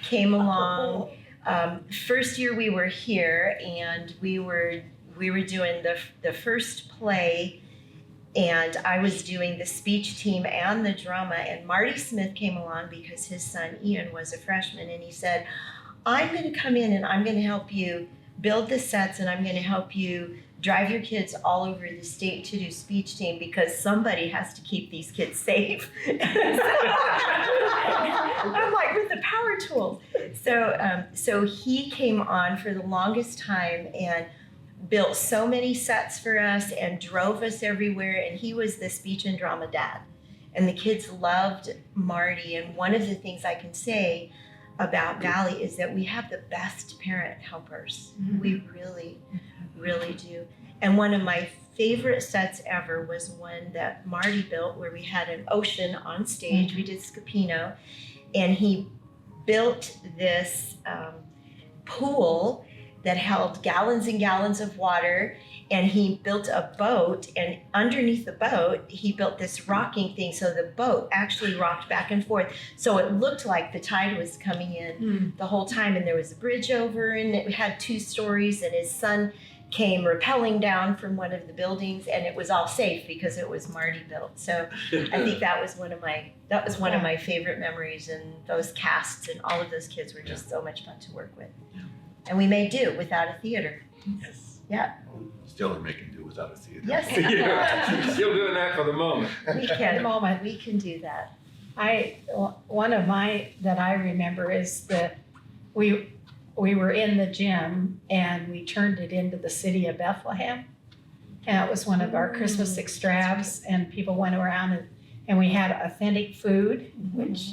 came along. First year we were here, and we were doing the first play, and I was doing the speech team and the drama, and Marty Smith came along because his son Ian was a freshman, and he said, I'm going to come in and I'm going to help you build the sets, and I'm going to help you drive your kids all over the state to do speech team, because somebody has to keep these kids safe. I'm like, with the power tools. So he came on for the longest time and built so many sets for us and drove us everywhere, and he was the speech and drama dad. And the kids loved Marty, and one of the things I can say about Valley is that we have the best parent helpers. Mm-hmm. We really, really do. And one of my favorite sets ever was one that Marty built, where we had an ocean on stage. Mm-hmm. We did Scapino, and he built this pool that held gallons and gallons of water, and he built a boat, and underneath the boat he built this rocking thing, so the boat actually rocked back and forth, so it looked like the tide was coming in the whole time. And there was a bridge over, and it had 2 stories, and his son came rappelling down from one of the buildings, and it was all safe because it was Marty built. So I think that was one of my favorite memories, and those casts and all of those kids were just so much fun to work with. And we made do without a theater. Yes. Yeah. Still are making do without a theater. Yes. Yeah. Still doing that for the moment. We can. We can do that. One of my that I remember is that we were in the gym and we turned it into the city of Bethlehem. And it was one of our Christmas extravs, and people went around and we had authentic food, which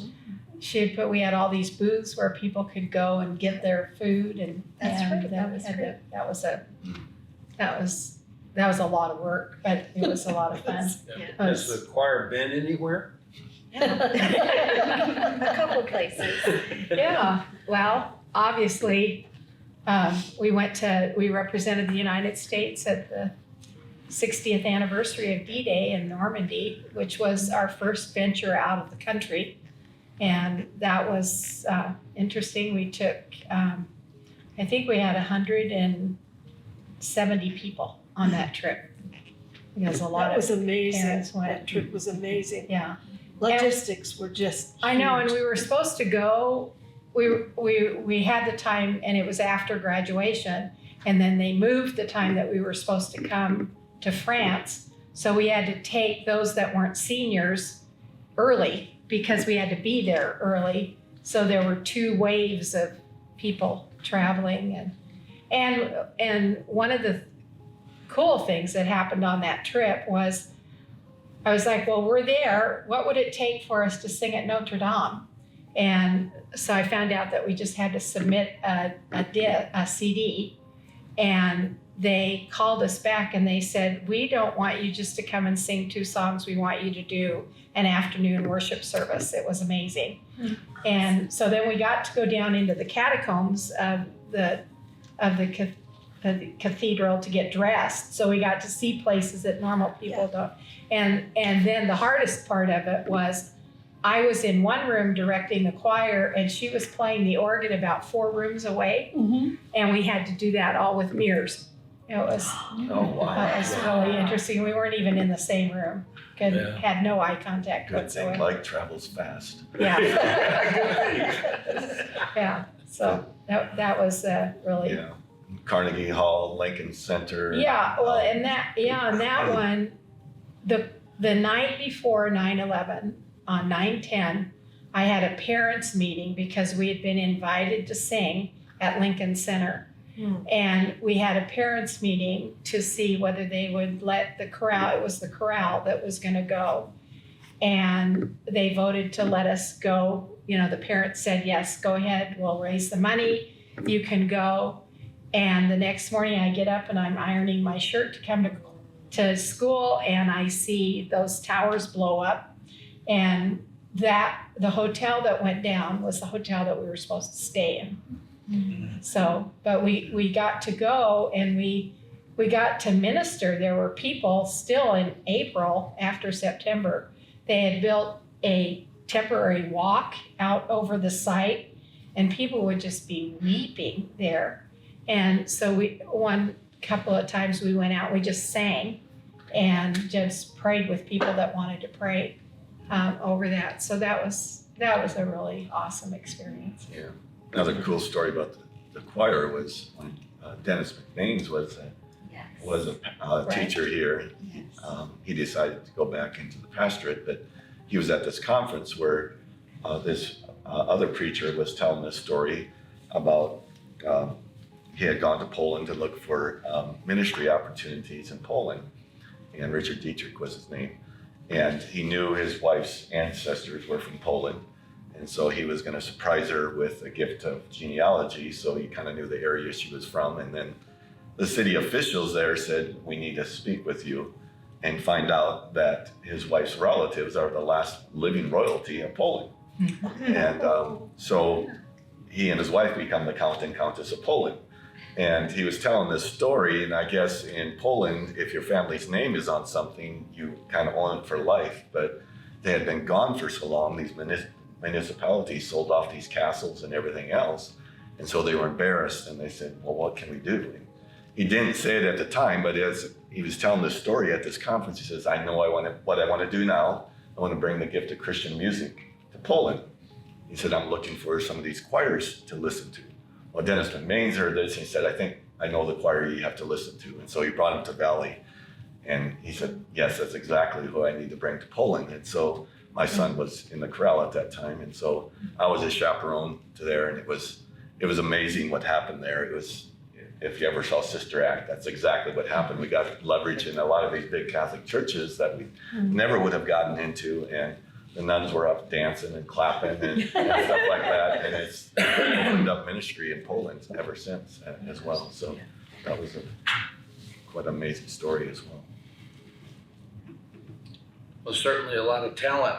we had all these booths where people could go and get their food, and That's and right, then that we was had great. that was a lot of work, but it was a lot of fun. It Has was- the choir been anywhere? A couple places. Yeah, well, obviously, we represented the United States at the 60th anniversary of D-Day in Normandy, which was our first venture out of the country. And that was interesting. We took, I think we had 170 people on that trip. Because a lot That was of amazing. parents went. That trip was amazing. Yeah. Logistics were just I know, and huge. we were supposed to go. We had the time, and it was after graduation, and then they moved the time that we were supposed to come to France. So we had to take those that weren't seniors early because we had to be there early. So there were 2 waves of people traveling, and one of the cool things that happened on that trip was, I was like, well, we're there. What would it take for us to sing at Notre Dame? And so I found out that we just had to submit a CD, and they called us back and they said, we don't want you just to come and sing 2 songs. We want you to do an afternoon worship service. It was amazing. And so then we got to go down into the catacombs of the cathedral to get dressed. So we got to see places that normal people don't. And then the hardest part of it was, I was in one room directing the choir, and she was playing the organ about 4 rooms away, and we had to do that all with mirrors. It was, that was really interesting. We weren't even in the same room. Had no eye contact Good thing whatsoever. light travels fast. Yeah. Yeah. So that was really. Yeah. Carnegie Hall, Lincoln Center. Yeah, well, and that one, the night before 9/11, on 9/10, I had a parents' meeting because we had been invited to sing at Lincoln Center. And we had a parents' meeting to see whether they would let the chorale, it was the chorale that was gonna go. And they voted to let us go. You know, the parents said, yes, go ahead, we'll raise the money, you can go. And the next morning I get up and I'm ironing my shirt to come to school, and I see those towers blow up. And the hotel that went down was the hotel that we were supposed to stay in. So, but we got to go, and we got to minister. There were people still in April, after September. They had built a temporary walk out over the site, and people would just be weeping there. And so one couple of times we went out, we just sang and just prayed with people that wanted to pray over that. So that was a really awesome experience. Yeah. Another cool story about the choir was when Dennis McBaines was a teacher here. He decided to go back into the pastorate, but he was at this conference where this other preacher was telling this story about he had gone to Poland to look for ministry opportunities in Poland, and Richard Dietrich was his name. And he knew his wife's ancestors were from Poland. And so he was going to surprise her with a gift of genealogy. So he kind of knew the area she was from. And then the city officials there said, we need to speak with you and find out that his wife's relatives are the last living royalty of Poland. And so he and his wife become the Count and Countess of Poland. And he was telling this story, and I guess in Poland, if your family's name is on something, you kind of own it for life. But they had been gone for so long, these municipalities sold off these castles and everything else. And so they were embarrassed, and they said, well, what can we do? And he didn't say it at the time, but as he was telling this story at this conference, he says, I know what I want to do now. I want to bring the gift of Christian music to Poland. He said, I'm looking for some of these choirs to listen to. Well, Dennis McBaines heard this, and he said, I think I know the choir you have to listen to. And so he brought him to Valley, and he said, yes, that's exactly who I need to bring to Poland. And so my son was in the chorale at that time, and so I was a chaperone to there, and it was amazing what happened there. It was, if you ever saw Sister Act, that's exactly what happened. We got leverage in a lot of these big Catholic churches that we never would have gotten into, and the nuns were up dancing and clapping and stuff like that. And it's opened up ministry in Poland ever since as well. So that was quite an amazing story as well. Well, certainly a lot of talent.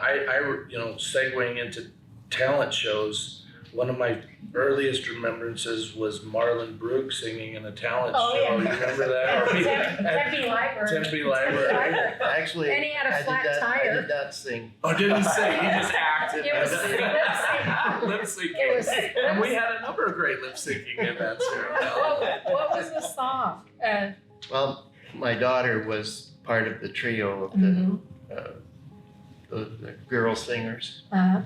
Segueing into talent shows, one of my earliest remembrances was Marlon Brooke singing in a talent Oh, show. yeah. You remember that? Tempe Library. Tempe Library. Actually, And he had a I flat did that, I tire. did not sing. Oh, didn't sing. He just acted. It was lip syncing. It was. And we had a number of great lip syncing events here. What was the song? Well, my daughter was part of the trio of Mhm. the girl singers, Uh,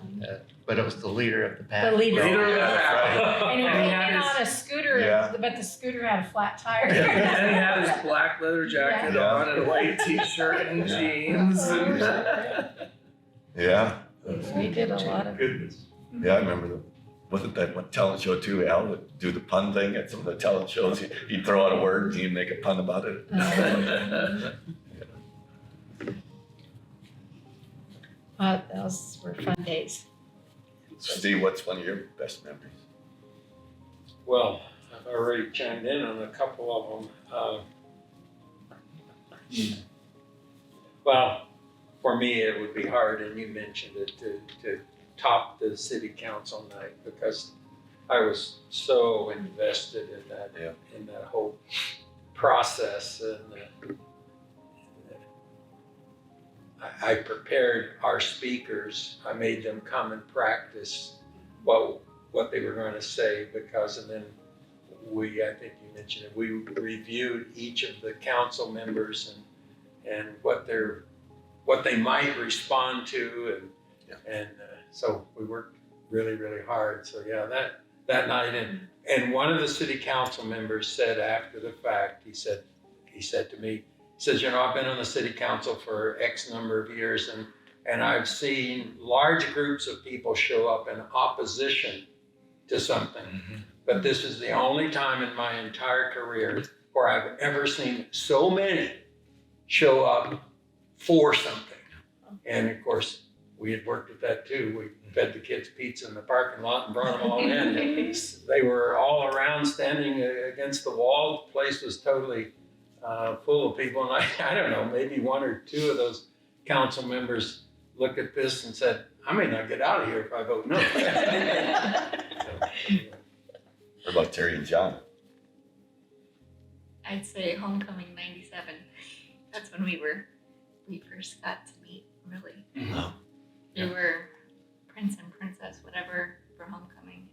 but it was the leader of the pack. the leader. Leader of the pack. And he And he came had in his- on a scooter, Yeah. but the scooter had a flat tire. And he had his black leather jacket Yeah. on and a white t-shirt and jeans. And Yeah. We did a lot of. Yeah, I remember wasn't that one talent show too? Al would do the pun thing at some of the talent shows. He'd throw out a word and he'd make a pun about it. Those were fun days. Steve, what's one of your best memories? Well, I've already chimed in on a couple of them. Well, for me, it would be hard, and you mentioned it, to top the city council night, because I was so invested in that, Yeah. in that whole process, and I prepared our speakers. I made them come and practice what they were going to say, because, and then I think you mentioned it, we reviewed each of the council members and what they might respond to, and so we worked really, really hard. So yeah, that night, and one of the city council members said after the fact, he said to me, he says, I've been on the city council for X number of years, and I've seen large groups of people show up in opposition to something. Mhm. But this is the only time in my entire career where I've ever seen so many show up for something. And of course, we had worked at that too. We fed the kids pizza in the parking lot and brought them all in. They were all around standing against the wall. The place was totally full of people. And I don't know, maybe one or two of those council members looked at this and said, I may not get out of here if I vote no. What about Terry and John? I'd say homecoming '97. That's when we first got to meet, really. Oh. We were prince and princess, whatever, for homecoming.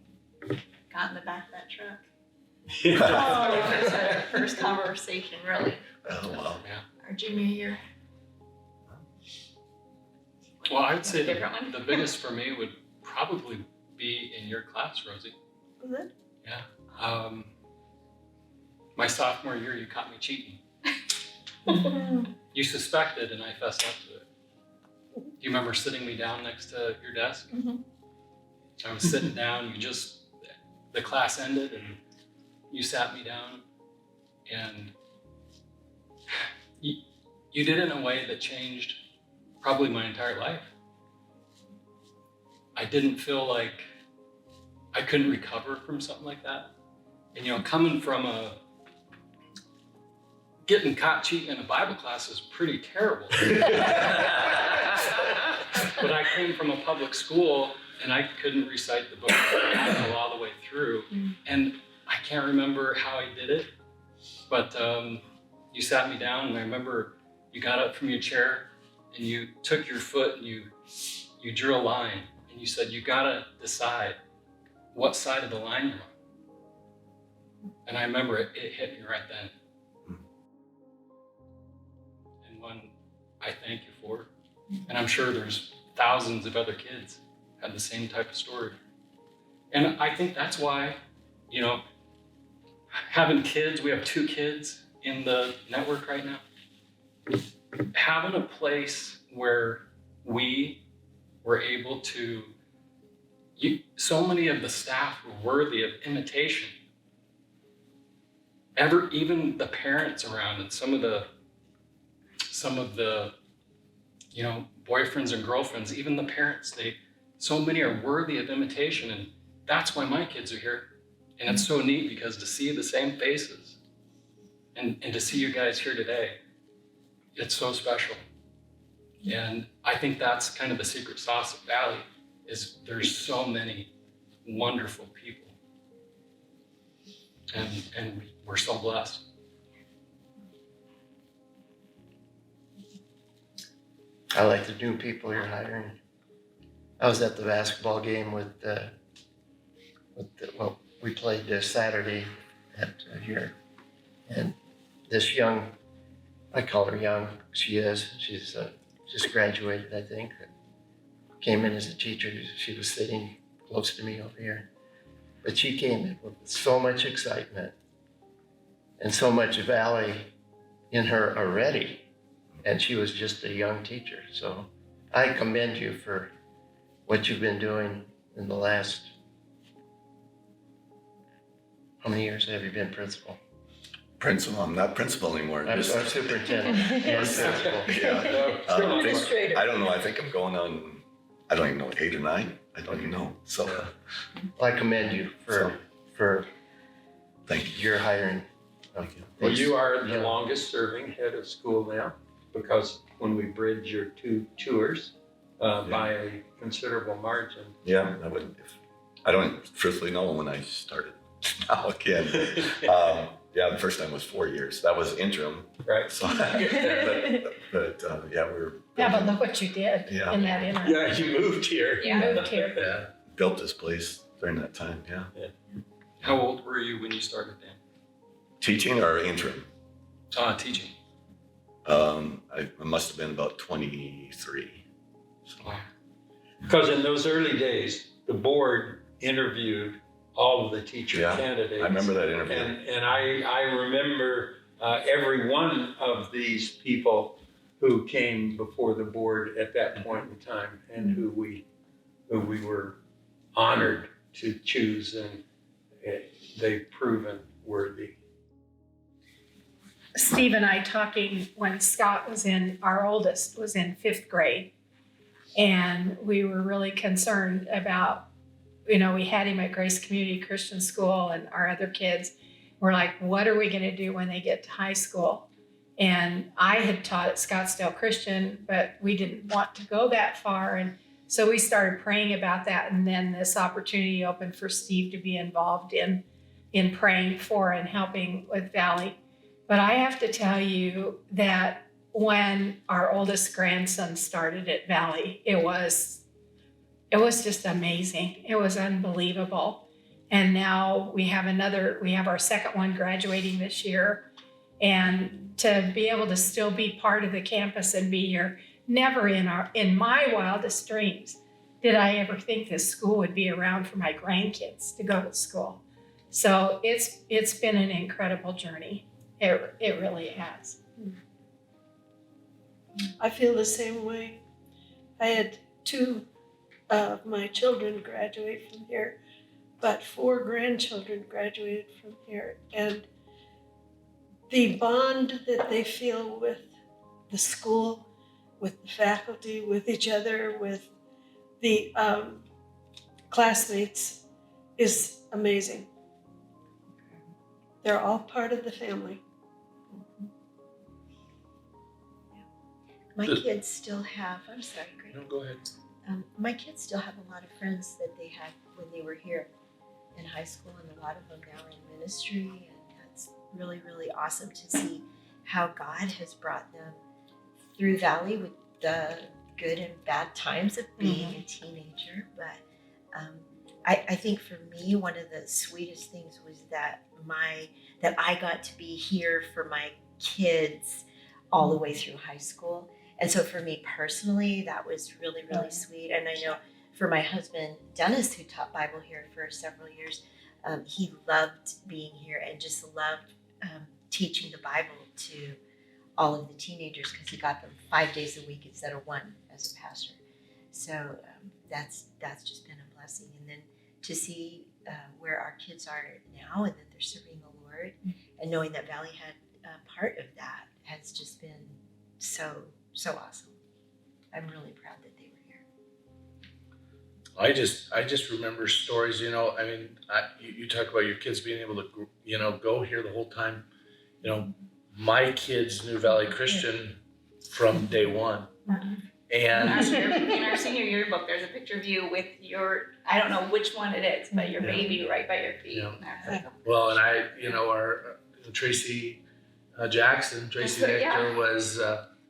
Got in the back of that truck. We first had our first conversation, really, Oh, wow. our junior year. Well, I would say Different one? the biggest for me would probably be in your class, Rosie. Was it? Yeah. My sophomore year, you caught me cheating. You suspected, and I fessed up to it. Do you remember sitting me down next to your desk? Mhm. I was sitting down. The class ended, and you sat me down, and you did it in a way that changed probably my entire life. I didn't feel like I couldn't recover from something like that. And coming from getting caught cheating in a Bible class is pretty terrible. But I came from a public school and I couldn't recite the book of the Bible all the way through. And I can't remember how I did it, but you sat me down, and I remember you got up from your chair and you took your foot and you drew a line, and you said, you gotta decide what side of the line you're on. And I remember it hit me right then. And one I thank you for. And I'm sure there's thousands of other kids had the same type of story. And I think that's why, having kids, we have 2 kids in the network right now. Having a place where we were able to, so many of the staff were worthy of imitation. Even the parents around, and some of the boyfriends and girlfriends, even the parents, so many are worthy of imitation. And that's why my kids are here. And it's so neat because to see the same faces and to see you guys here today, it's so special. And I think that's kind of the secret sauce of Valley is there's so many wonderful people. And we're so blessed. I like the new people you're hiring. I was at the basketball game well, we played this Saturday at here, and this young, I call her young, she's just graduated, I think. Came in as a teacher. She was sitting close to me over here, but she came in with so much excitement and so much Valley in her already. And she was just a young teacher. So I commend you for what you've been doing in the last, how many years have you been principal? Principal, I'm not principal anymore. I'm superintendent and principal. Yeah. Administrator. I don't know. I think I'm going on, I don't even know, 8 or 9. I don't even know. So I commend you for thank you. your hiring. Well, you are the Yeah. longest serving head of school now, because when we bridge your 2 tours by a considerable margin. Yeah, I don't truthfully know when I started now again. Yeah, the first time was 4 years. That was interim. Right. So, but yeah, we were. Yeah, but look what you did Yeah. in that interim. Yeah, you moved here. You moved here. Yeah. Built this place during that time. Yeah. How old were you when you started, Dan? Teaching or interim? Teaching. I must have been about 23. So, Wow. Because in those early days, the board interviewed all of the teacher Yeah, candidates. I remember that interview. And I remember every one of these people who came before the board at that point in time, and who we were honored to choose, and they've proven worthy. Steve and I talking when Scott our oldest was in 5th grade. And we were really concerned about, we had him at Grace Community Christian School and our other kids were like, what are we going to do when they get to high school? And I had taught at Scottsdale Christian, but we didn't want to go that far. And so we started praying about that. And then this opportunity opened for Steve to be involved in praying for and helping with Valley. But I have to tell you that when our oldest grandson started at Valley, it was just amazing. It was unbelievable. And now we have our second one graduating this year. And to be able to still be part of the campus and be here, never in my wildest dreams did I ever think this school would be around for my grandkids to go to school. So it's been an incredible journey. It really has. I feel the same way. I had 2 of my children graduate from here, but 4 grandchildren graduated from here. And the bond that they feel with the school, with the faculty, with each other, with the classmates is amazing. They're all part of the family. My kids still have, I'm sorry, Greg. No, go ahead. My kids still have a lot of friends that they had when they were here in high school, and a lot of them now are in ministry, and that's really, really awesome to see how God has brought them through Valley with the good and bad times of being a teenager. But I think for me, one of the sweetest things was that I got to be here for my kids all the way through high school. And so for me personally, that was really, really sweet. And I know for my husband, Dennis, who taught Bible here for several years, he loved being here and just loved teaching the Bible to all of the teenagers, because he got them 5 days a week instead of 1 as a pastor. So that's just been a blessing. And then to see where our kids are now and that they're serving the Lord, and knowing that Valley had part of that has just been so awesome. I'm really proud that they were here. I just remember stories, you know, I mean, you talk about your kids being able to, you know, go here the whole time. You know, my kids knew Valley Christian from day one. In our, And in our senior yearbook, there's a picture of you with your, I don't know which one it is, but your Yeah. baby right by your feet. Yeah. And I was like, well, and I, you know, our Tracy Jackson, Tracy That's right, Nectar was,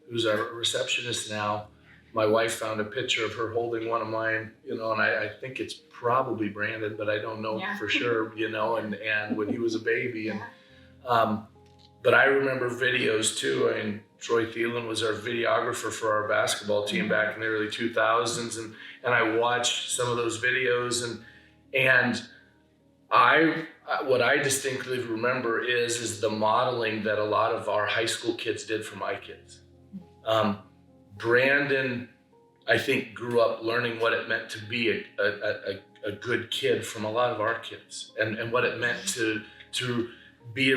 who's our receptionist now. My wife found a picture of her holding one of mine, you know, and I think it's probably Brandon, but I don't know Yeah. for sure, you know, and when he was a baby. And Yeah. but I remember videos too. I mean, Troy Thielen was our videographer for our basketball team back in the early 2000s, and I watched some of those videos, and what I distinctly remember is the modeling that a lot of our high school kids did for my kids. Brandon, I think, grew up learning what it meant to be a good kid from a lot of our kids, and what it meant to be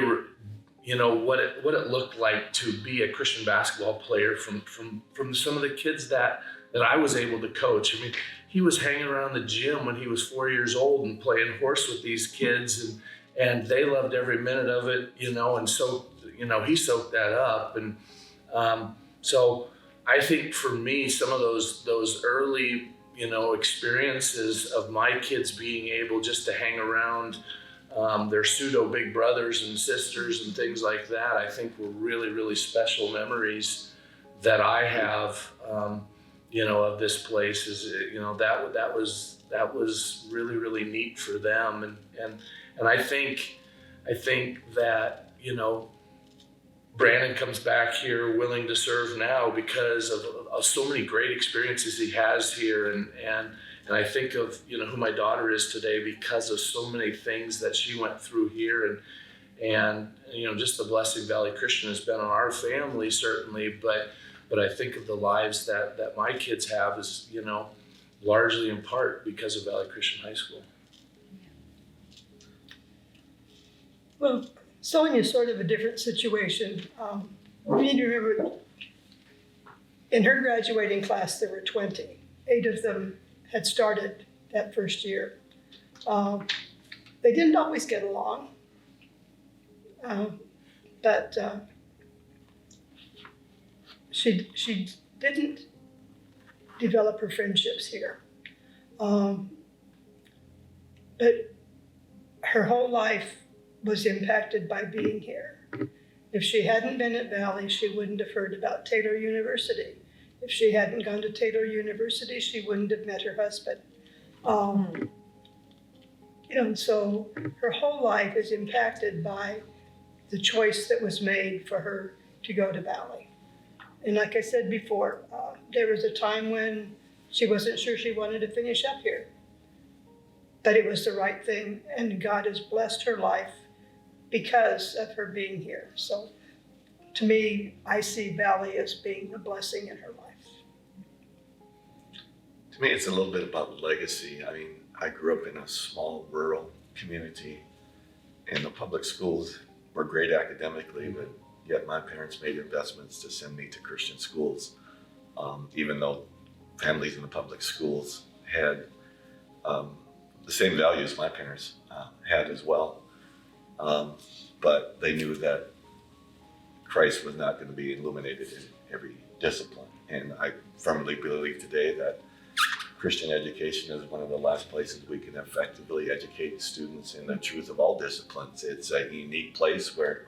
you know, what it looked like to be a Christian basketball player from some of the kids that I was able to coach. I mean, he was hanging around the gym when he was 4 years old and playing horse with these kids, and they loved every minute of it, you know, and so, you know, he soaked that up. And so I think for me, some of those early, you know, experiences of my kids being able just to hang around their pseudo big brothers and sisters and things like that, I think were really, really special memories that I have, you know, of this place. Is, you know, that was really, really neat for them, and I think that, you know, Brandon comes back here willing to serve now because of so many great experiences he has here, and I think of, you know, who my daughter is today because of so many things that she went through here, and you know, just the blessing Valley Christian has been on our family, certainly, but I think of the lives that my kids have is, you know, largely in part because of Valley Christian High School. Well, Sonia's sort of a different situation. You need to remember, in her graduating class, there were 20. 8 of them had started that first year. They didn't always get along, but she didn't develop her friendships here. But her whole life was impacted by being here. If she hadn't been at Valley, she wouldn't have heard about Taylor University. If she hadn't gone to Taylor University, she wouldn't have met her husband. You know, so her whole life is impacted by the choice that was made for her to go to Valley. And like I said before, there was a time when she wasn't sure she wanted to finish up here. But it was the right thing, and God has blessed her life because of her being here. So to me, I see Valley as being a blessing in her life. To me, it's a little bit about legacy. I mean, I grew up in a small rural community, and the public schools were great academically, but yet my parents made investments to send me to Christian schools, even though families in the public schools had the same values my parents had as well. But they knew that Christ was not going to be illuminated in every discipline. And I firmly believe today that Christian education is one of the last places we can effectively educate students in the truth of all disciplines. It's a unique place where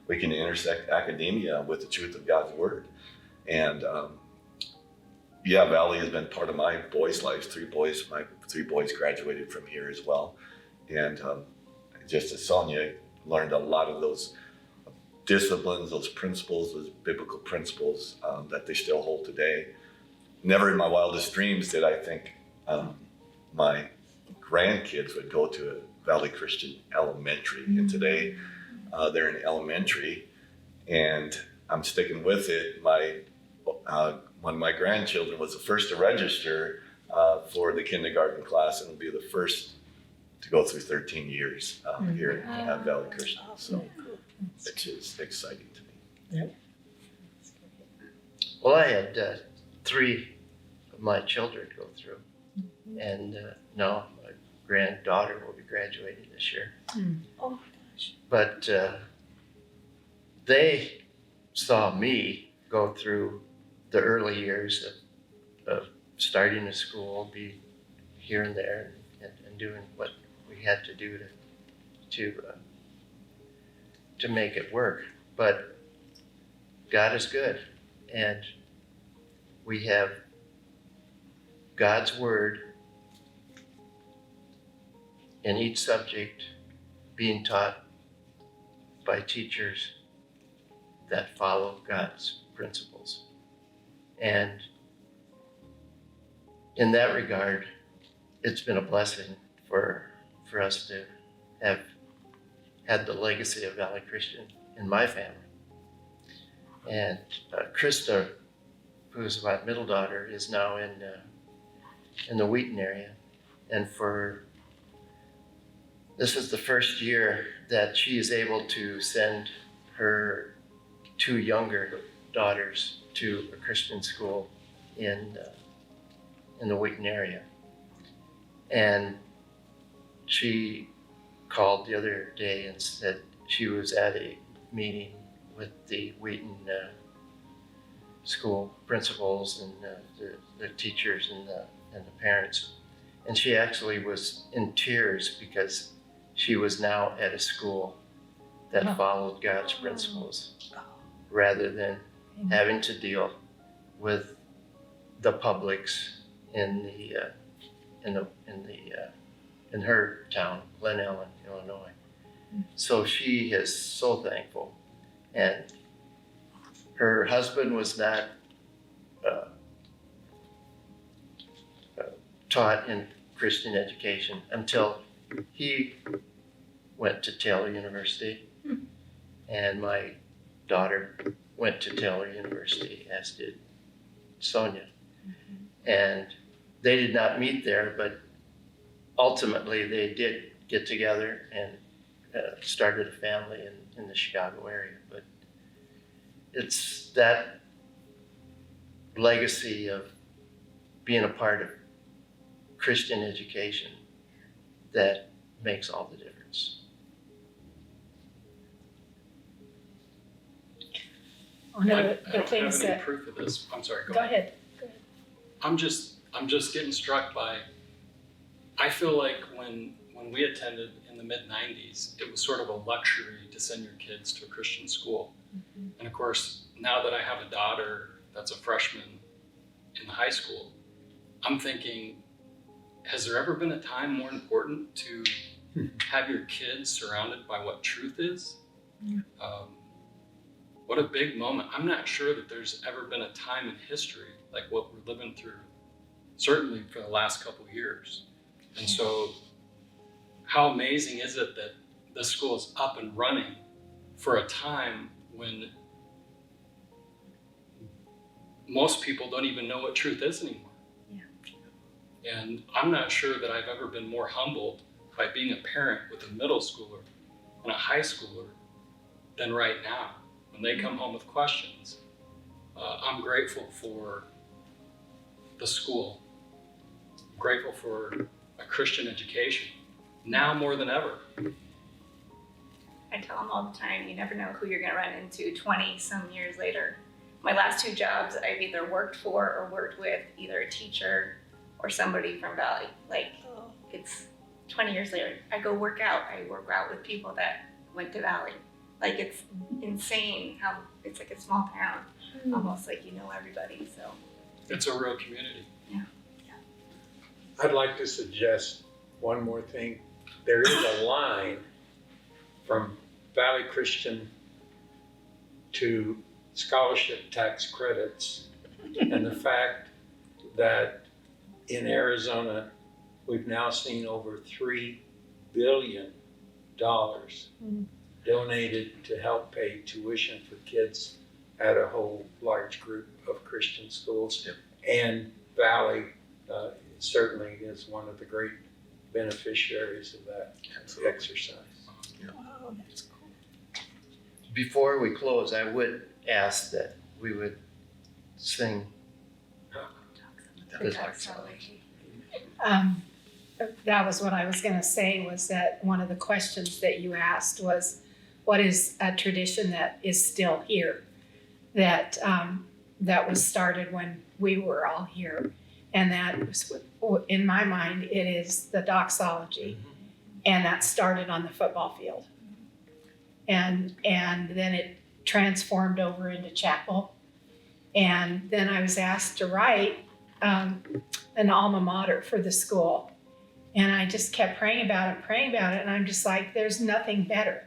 we can intersect academia with the truth of God's word. And yeah, Valley has been part of my boys' lives. My 3 boys graduated from here as well. And just as Sonia learned a lot of those disciplines, those principles, those biblical principles that they still hold today. Never in my wildest dreams did I think my grandkids would go to a Valley Christian elementary. And today they're in elementary, and I'm sticking with it. One of my grandchildren was the first to register for the kindergarten class, and will be the first to go through 13 years here at Valley Christian. So it's just exciting to me. Well, I had 3 my children go through. And now my granddaughter will be graduating this year. Oh my gosh. But they saw me go through the early years of starting a school, be here and there, and doing what we had to do to make it work. But God is good, and we have God's word in each subject being taught by teachers that follow God's principles. And in that regard, it's been a blessing for us to have had the legacy of Valley Christian in my family. And Krista, who's my middle daughter, is now in the Wheaton area. And this is the first year that she is able to send her 2 younger daughters to a Christian school in the Wheaton area. And she called the other day and said she was at a meeting with the Wheaton school principals and the teachers and the parents. And she actually was in tears because she was now at a school that followed God's principles rather than having to deal with the publics in her town, Glen Ellen, Illinois. So she is so thankful. And her husband was not taught in Christian education until he went to Taylor University. And my daughter went to Taylor University, as did Sonia. And they did not meet there, but ultimately they did get together and started a family in the Chicago area. But it's that legacy of being a part of Christian education that makes all the difference. One I of don't the have things any that, proof of this. I'm sorry, go ahead. I'm just getting struck by, I feel like when we attended in the mid-90s, it was sort of a luxury to send your kids to a Christian school. And of course, now that I have a daughter that's a freshman in high school, I'm thinking, has there ever been a time more important to have your kids surrounded by what truth is? What a big moment. I'm not sure that there's ever been a time in history like what we're living through, certainly for the last couple of years. And so how amazing is it that this school is up and running for a time when most people don't even know what truth is anymore. And I'm not sure that I've ever been more humbled by being a parent with a middle schooler and a high schooler than right now. When they come home with questions, I'm grateful for the school. I'm grateful for a Christian education, now more than ever. I tell them all the time, you never know who you're gonna run into 20 some years later. My last 2 jobs, I've either worked for or worked with either a teacher or somebody from Valley. Like, it's 20 years later. I work out with people that went to Valley. Like, it's insane how it's like a small town, almost like you know everybody, so. It's a real community. I'd like to suggest one more thing. There is a line from Valley Christian to scholarship tax credits, and the fact that in Arizona, we've now seen over $3 billion donated to help pay tuition for kids at a whole large group of Christian schools. And Valley certainly is one of the great beneficiaries of that exercise. Wow, that's cool. Before we close, I would ask that we would sing the doxology. That was what I was going to say, was that one of the questions that you asked was, what is a tradition that is still here, that that was started when we were all here? And that was, in my mind, it is the doxology, and that started on the football field, and then it transformed over into chapel, and then I was asked to write an alma mater for the school. And I just kept praying about it, and I'm just like, there's nothing better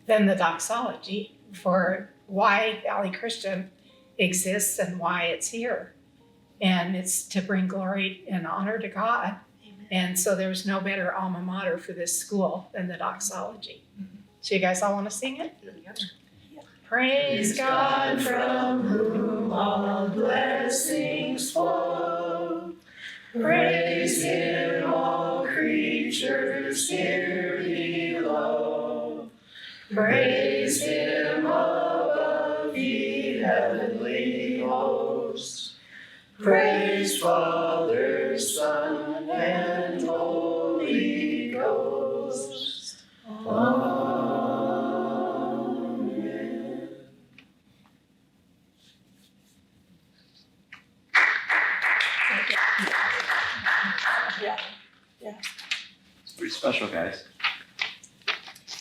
than the doxology for why Valley Christian exists and why it's here. And it's to bring glory and honor to God. Amen. And so there's no better alma mater for this school than the doxology. So you guys all want to sing it? Praise God from whom all blessings flow. Praise Him, all creatures here below. Praise Him above, ye heavenly hosts. Praise Father, Son, and Holy Ghost. Amen. It's pretty special, guys.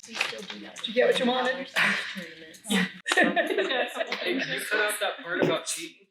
Did you get what you wanted? Hey, can you cut out that part about cheating?